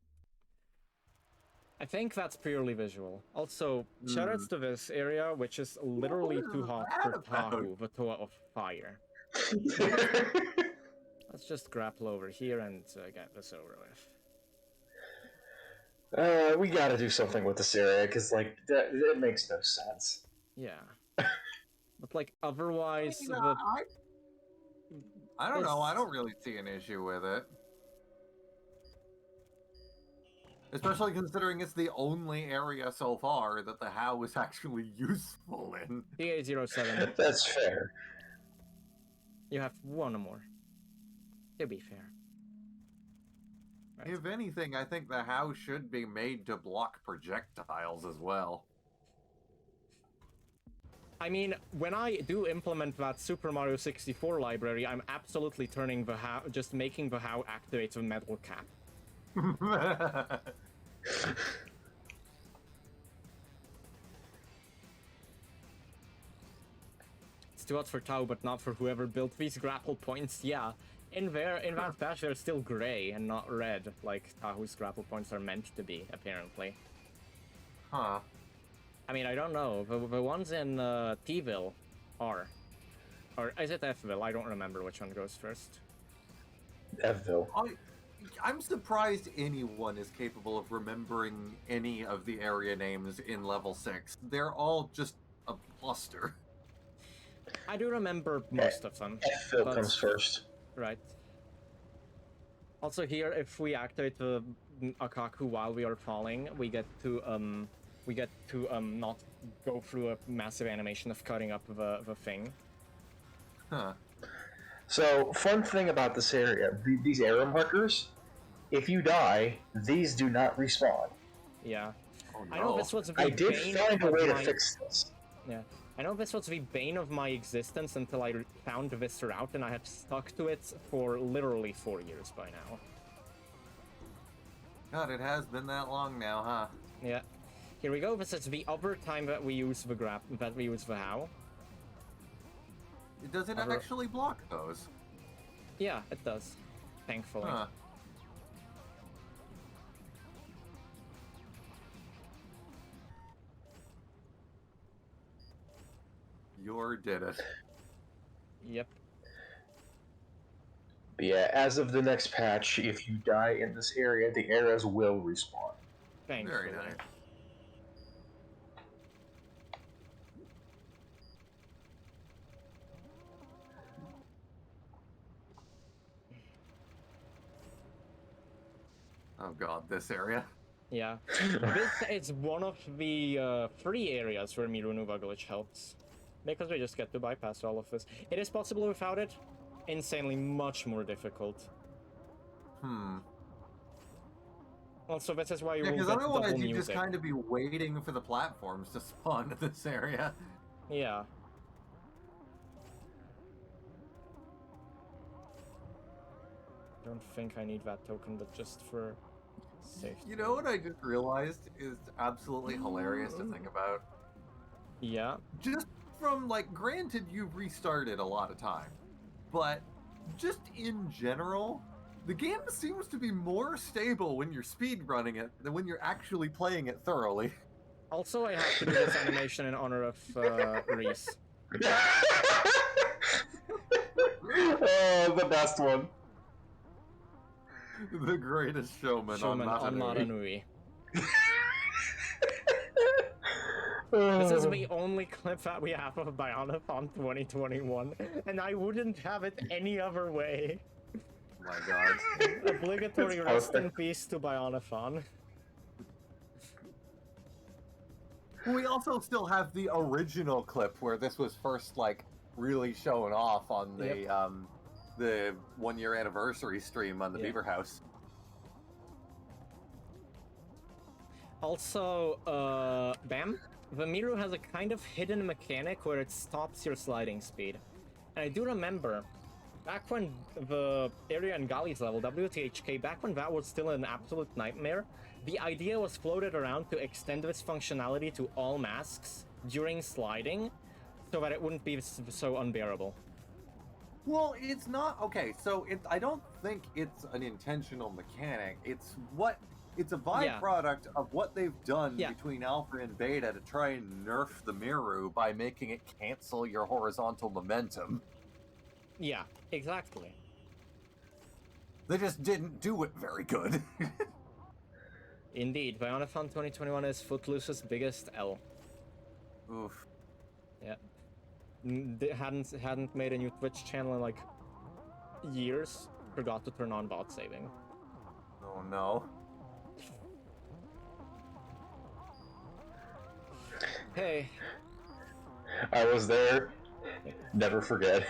I think that's purely visual. Also, shoutouts to this area, which is literally What too is hot that for about? Tahu, the Toa of Fire. Let's just grapple over here and get this over with. We gotta do something with this area, because, like, it makes no sense. Yeah. But, like, otherwise, I don't know. I don't really see an issue with it. Especially considering it's the only area so far that the how is actually useful in. PA07, That's fair. you have one more. To be fair. Right. If anything, I think the how should be made to block projectiles as well. I mean, when I do implement that Super Mario 64 library, I'm absolutely turning the how, just making the how activate the metal cap. It's too hot for Tau, but not for whoever built these grapple points. Yeah, in that patch they're still gray and not red, like Tahu's grapple points are meant to be, apparently. Huh. I mean, I don't know. The ones in T-ville are. Or is it F-ville? I don't remember which one goes first. Evville. I'm surprised anyone is capable of remembering any of the area names in level 6. They're all just a cluster. I do remember most of them. Evville but- comes first. Right. Also here, if we activate the Akaku while we are falling, we get to not go through a massive animation of cutting up the thing. Huh. So, fun thing about this area, these arrow markers, if you die, these do not respawn. Yeah. Oh, I know no. this was the I did bane find a of way to my- fix this. Yeah. I know this was the bane of my existence until I found this route, and I have stuck to it for literally 4 years by now. God, it has been that long now, huh? Yeah. Here we go. This is the other time that we use the how. Does it Other- actually block those? Yeah, it does. Thankfully. Huh. Yor did it. Yep. But yeah, as of the next patch, if you die in this area, the areas will respawn. Thankfully. Very nice. Oh god, this area. Yeah. This is one of the 3 areas where Mirunuva glitch helps. Because we just get to bypass all of this. It is possible without it. Insanely much more difficult. Also, this is why you Yeah, will because get otherwise double you'd just music. kind of be waiting for the platforms to spawn to this area. Yeah. Don't think I need that token, but just for safety. You know what I just realized is absolutely hilarious to think about? Yeah. Just from, like, granted you've restarted a lot of time, but just in general, the game seems to be more stable when you're speedrunning it than when you're actually playing it thoroughly. Also, I have to do this animation in honor of Reese. Oh, the best one. The greatest showman on Maranui. Maranui. This is the only clip that we have of Bionathon 2021, and I wouldn't have it any other way. My god. Obligatory rest in peace to Bionathon. We also still have the original clip where this was first, like, really showing off on the 1-year anniversary stream on the Beaver House. Also, Bam, the Miru has a kind of hidden mechanic where it stops your sliding speed. And I do remember, back when the area in Gali's level, WTHK, back when that was still an absolute nightmare, the idea was floated around to extend this functionality to all masks during sliding, so that it wouldn't be so unbearable. Well, it's not okay. So I don't think it's an intentional mechanic. It's a byproduct of what they've done between alpha and beta to try and nerf the Miru by making it cancel your horizontal momentum. Yeah, exactly. They just didn't do it very good. Indeed, Bionathon 2021 is Footloose's biggest L. Oof. Yeah. They hadn't made a new Twitch channel in like years. Forgot to turn on bot saving. Oh no. Hey. I was there. Never forget.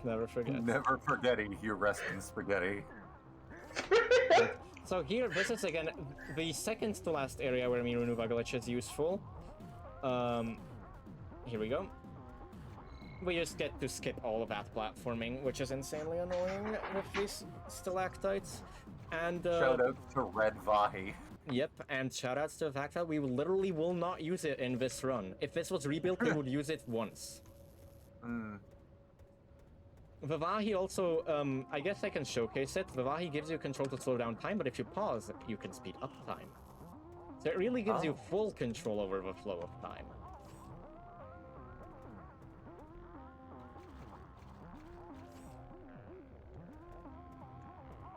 Never forget. Never forgetting you rest in spaghetti. So here, this is again the second to last area where Mirunuva glitch is useful. Here we go. We just get to skip all of that platforming, which is insanely annoying with these stalactites. And shout out to Red Vahi. Yep, and shoutouts to the fact that we literally will not use it in this run. If this was rebuilt, we would use it once. Vivahi also, I guess I can showcase it. Vivahi gives you control to slow down time, but if you pause, you can speed up time. So it really gives you full control over the flow of time.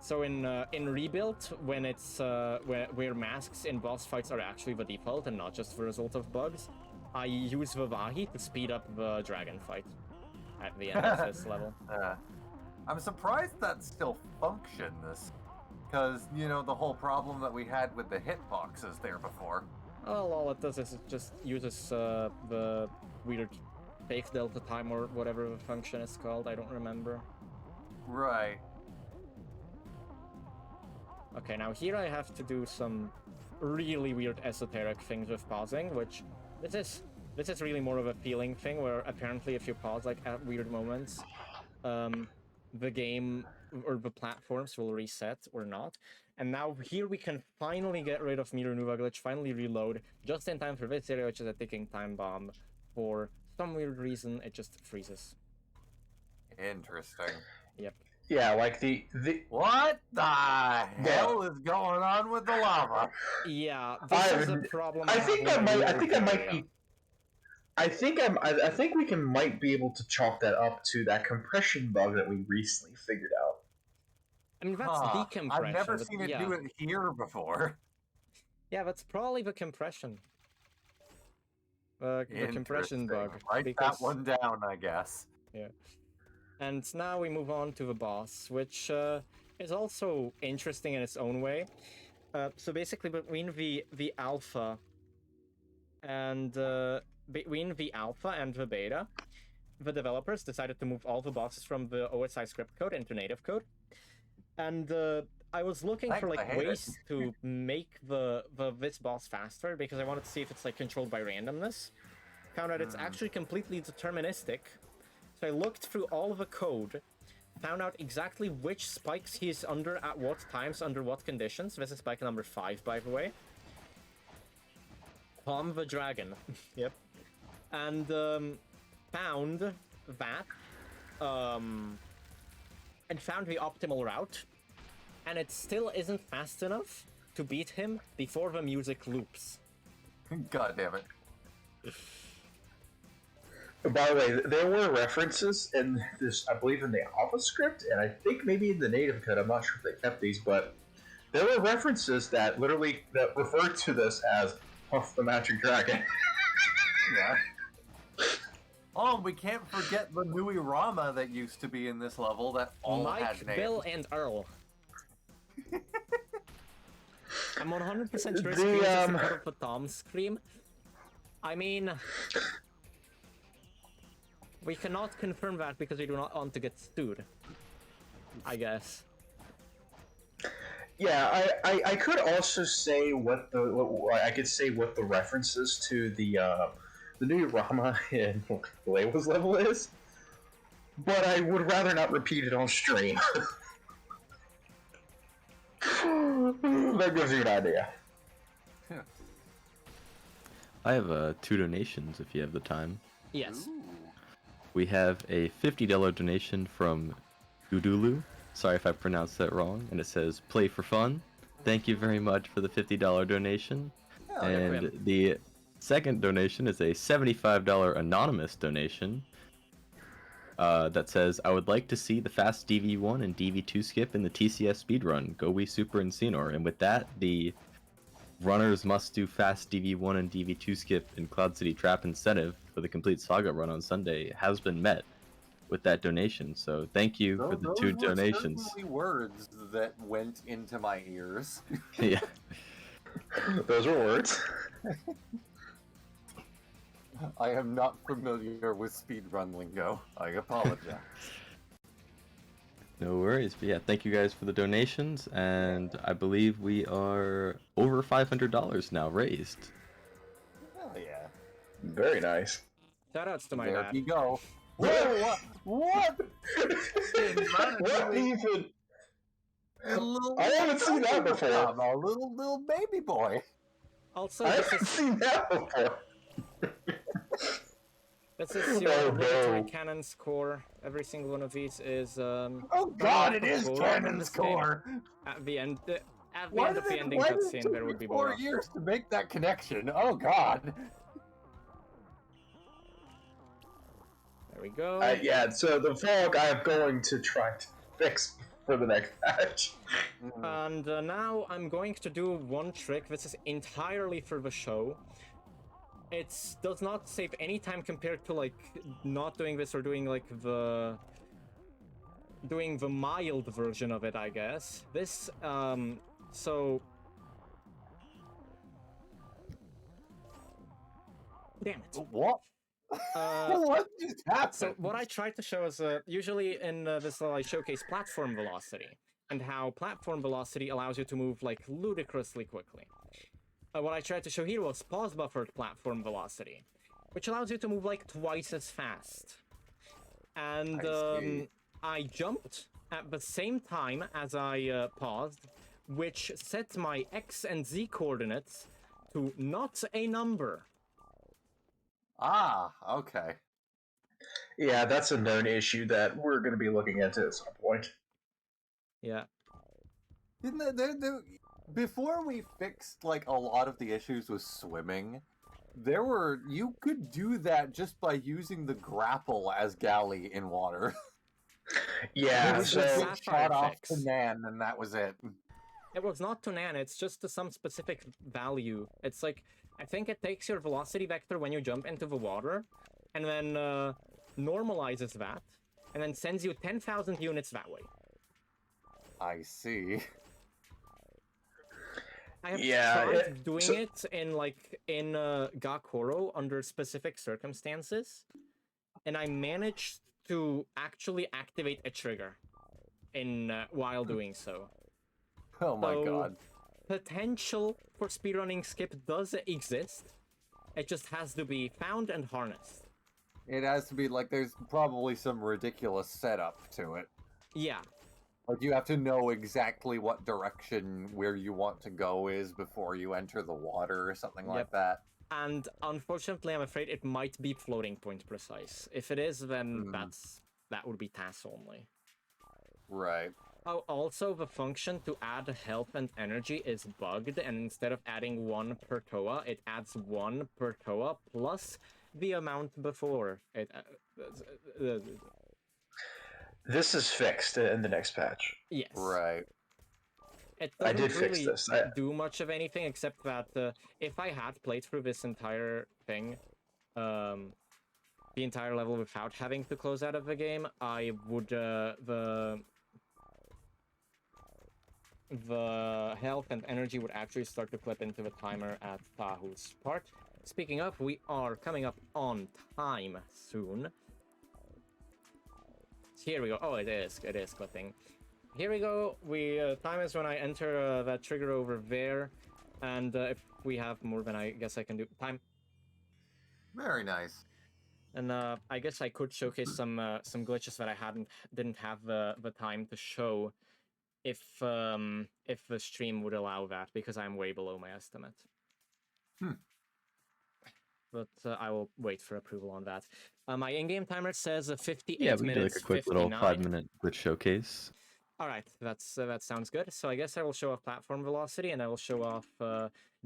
So in Rebuilt, when it's where masks in boss fights are actually the default and not just the result of bugs, I use Vivahi to speed up the dragon fight at the end of this level. I'm surprised that still functions, because, you know, the whole problem that we had with the hitboxes there before. Well, all it does is it just uses the weird fake delta time or whatever the function is called. I don't remember. Right. Okay, now here I have to do some really weird esoteric things with pausing, which this is really more of a feeling thing, where apparently if you pause like at weird moments, the game or the platforms will reset or not. And now here we can finally get rid of Mirunuva glitch, finally reload, just in time for this area, which is a ticking time bomb. For some weird reason, it just freezes. Interesting. Yep. Yeah, like the What the hell is going on with the lava? Yeah, this is a problem I have with my I think I might area. be. I think we might be able to chalk that up to that compression bug that we recently figured out. I mean, that's Huh. decompression. I've never but seen it yeah. do it here before. Yeah, that's probably the compression. The compression bug. Interesting. Write because- that one down, I guess. Yeah. And now we move on to the boss, which is also interesting in its own way. So basically, between the alpha and the beta, the developers decided to move all the bosses from the OSI script code into native code. And I was looking for Thanks, I like hate it. ways to make this boss faster because I wanted to see if it's like controlled by randomness. Found out it's actually completely deterministic. So I looked through all of the code, found out exactly which spikes he's under at what times, under what conditions. This is spike number 5, by the way. Tom the Dragon. Yep. And found that. And found the optimal route. And it still isn't fast enough to beat him before the music loops. God damn it. By the way, there were references in this, I believe, in the alpha script, and I think maybe in the native code. I'm not sure if they kept these, but there were references that literally that referred to this as Puff the Magic Dragon. Yeah. Oh, we can't forget the Nui Rama that used to be in this level that all Mike, had names. Bill, and Earl. I'm 100% sure The, Scream is part of the Tom Scream. I mean... We cannot confirm that because we do not want to get sued. I guess. Yeah, I could also say what the references to the new Rama in Leia's level is, but I would rather not repeat it on stream. That gives you an idea. I have 2 donations if you have the time. Yes. Ooh. We have a $50 donation from Gudulu. Sorry if I pronounced that wrong. And it says, "Play for fun." Thank you very much for the $50 donation. Hell yeah, And man. the second donation is a $75 anonymous donation that says, "I would like to see the fast DV1 and DV2 skip in the TCS speedrun. Go we Super and Senor." And with that, the runners must do fast DV1 and DV2 skip in Cloud City Trap incentive for the complete saga run on Sunday has been met with that donation. So thank you for the Those 2 were donations. certainly words that went into my ears. Yeah. Those were words. I am not familiar with speedrun lingo. I apologize. No worries, but yeah, thank you guys for the donations, and I believe we are over $500 now raised. Hell yeah. Very nice. Shoutouts to my There dad. we go. Whoa, what? What even? Little, I haven't seen that before. A little baby boy. Also, I this haven't is seen that before. your Oh, Rotary no. Cannon score. Every single one of these is Oh God, it is Before Cannon this game. Score. at the end. At the Why end did of the it, ending why did it cutscene, take there me would be 4 Bora. years to make that connection? Oh God. There we go. Yeah, so the fog I'm going to try to fix for the next patch. And now I'm going to do one trick. This is entirely for the show. It does not save any time compared to like not doing this or doing like the mild version of it, I guess. This so damn it. What? What just happened? So what I tried to show is usually in this I showcase platform velocity and how platform velocity allows you to move like ludicrously quickly. What I tried to show here was pause buffered platform velocity, which allows you to move like twice as fast. And I jumped at the same time as I paused, which set my X and Z coordinates to not a number. Ah, okay. Yeah, that's a known issue that we're going to be looking into at some point. Yeah. Didn't before we fixed like a lot of the issues with swimming, you could do that just by using the grapple as galley in water. Yeah, It was so just Sapphire get shot off to fix. Nan, and that was it. It was not to Nan, it's just to some specific value. It's like, I think it takes your velocity vector when you jump into the water, and then normalizes that, and then sends you 10,000 units that way. I see. I have Yeah, tried doing so- it in Gakoro under specific circumstances, and I managed to actually activate a trigger in while doing so. Oh my So, god. potential for speedrunning skip does exist. It just has to be found and harnessed. It has to be like there's probably some ridiculous setup to it. Yeah. Like you have to know exactly what direction where you want to go is before you enter the water or something like Yep. that. And unfortunately, I'm afraid it might be floating point precise. If it is, then that would be TAS only. Right. Oh, also, the function to add health and energy is bugged, and instead of adding 1 per Toa, it adds 1 per Toa plus the amount before it. This is fixed in the next patch. Yes. Right. It I doesn't did fix really this. do much of anything except that if I had played through this entire thing, the entire level without having to close out of the game, I would the health and energy would actually start to clip into the timer at Tahu's part. Speaking of, we are coming up on time soon. Here we go. Oh, it is clipping. Here we go. Time is when I enter that trigger over there, and if we have more, then I guess I can do time. Very nice. And I guess I could showcase some glitches that I didn't have the time to show, if the stream would allow that, because I'm way below my estimate. But I will wait for approval on that. My in-game timer says 58 Yeah, we can do minutes, like a quick 59. little 5-minute glitch showcase. All right, that sounds good. So I guess I will show off platform velocity, and I will show off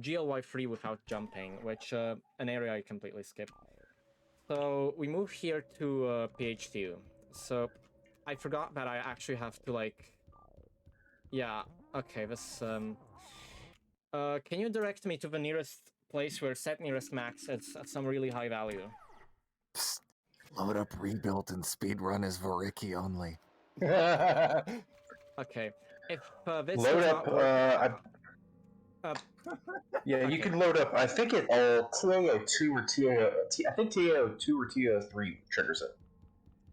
GLY free without jumping, which an area I completely skipped. So we move here to PH2. So I forgot that I actually have to like. Yeah. Okay. This. Can you direct me to the nearest place where set nearest max at some really high value? Psst. Load up rebuilt and speedrun is Variki only. Okay. If this Load does up. not work, Yeah, okay. you can load up. I think it TAO2 or I think TAO2 or TAO3 triggers it.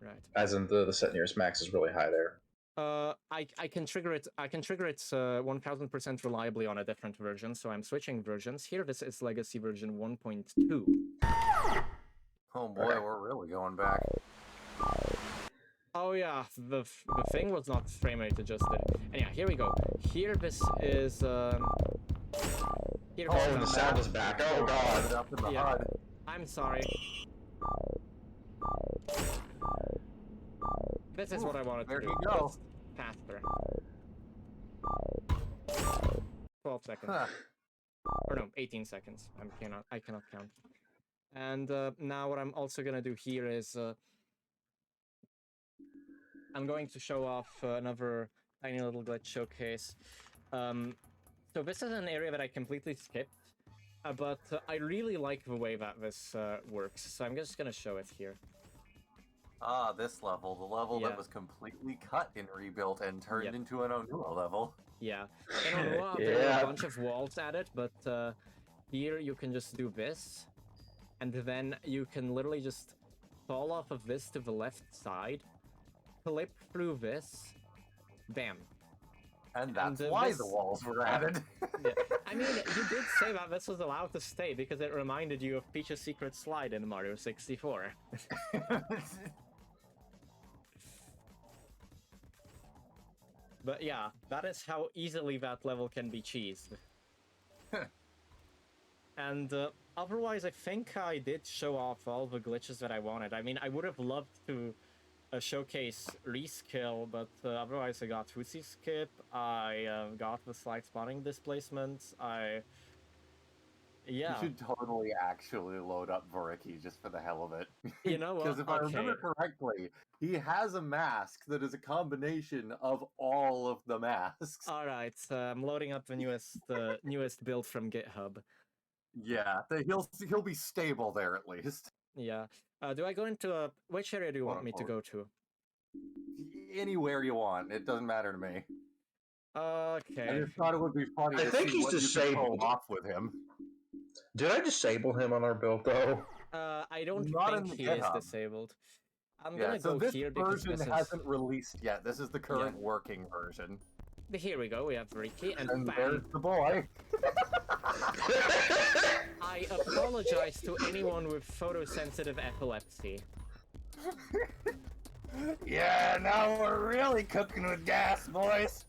Right. As in the set nearest max is really high there. I can trigger it. I can trigger it 1000% reliably on a different version. So I'm switching versions here. This is Legacy version 1.2. Oh boy, Okay. we're really going back. Oh yeah, the thing was not frame rate adjusted. And yeah, here we go. Here this is here Oh, this and the is- sound is back. Oh god. Load up in the Yeah. HUD. I'm sorry. This is what I wanted there to you do. go. Just faster. 12 seconds. Huh. Or no, 18 seconds. I cannot count. And now what I'm also gonna do here is I'm going to show off another tiny little glitch showcase. So this is an area that I completely skipped, but I really like the way that this works. So I'm just gonna show it here. Ah, this level, the level Yeah. that was completely cut in rebuilt and turned Yep. into an Onua level. Yeah. In Onua, there are Yeah. a bunch of walls added, but here you can just do this, and then you can literally just fall off of this to the left side, clip through this, bam. And that's And, why this- the walls were added. Yeah. I mean, you did say that this was allowed to stay because it reminded you of Peach's secret slide in Mario 64. But yeah, that is how easily that level can be cheesed. And otherwise, I think I did show off all the glitches that I wanted. I mean, I would have loved to showcase reskill, but otherwise I got Fusi skip, I got the slide spotting displacement, yeah. You should totally actually load up Voriki just for the hell of it. You know what? Because if I remember correctly, he has a mask that is a combination of all of the masks. Alright, I'm loading up the newest build from GitHub. Yeah, he'll be stable there at least. Yeah. Do I go into which area do you want me to go to? Anywhere you want, it doesn't matter to me. Okay. I just thought it would be funny I to think see he's what you can pull disabled. off with him. Did I disable him on our build though? I don't Not in think the he is GitHub. disabled. I'm Yeah, gonna so go this here because version this is... hasn't released yet. This is the current working version. Here we go, we have Ricky, and And bam! there's the boy. I apologize to anyone with photosensitive epilepsy. Yeah, now we're really cooking with gas, boys.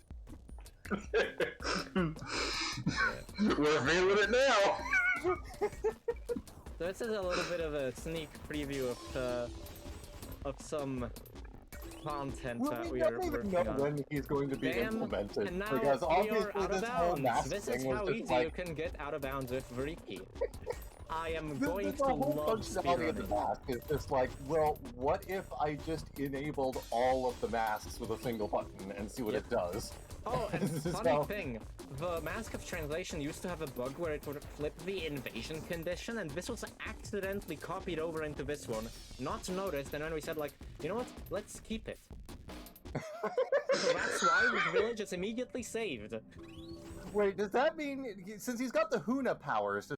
We're feeling it now. So this is a little bit of a sneak preview of some content Well, that we we are don't even working know on. when he's going to be Damn, implemented. and now Because we obviously are out of this whole bounds. mask This thing is was how just easy like, you can get out of bounds with Ricky. I am the going to whole love functionality of the speedrunning. mask is just like, well, what if I just enabled all of the masks with a single button and see what it does? Oh, and This is funny how- thing, the Mask of Translation used to have a bug where it would flip the invasion condition, and this was accidentally copied over into this one, not noticed, and then we said like, you know what, let's keep it. So that's why the village is immediately saved. Wait, does that mean, since he's got the Huna powers,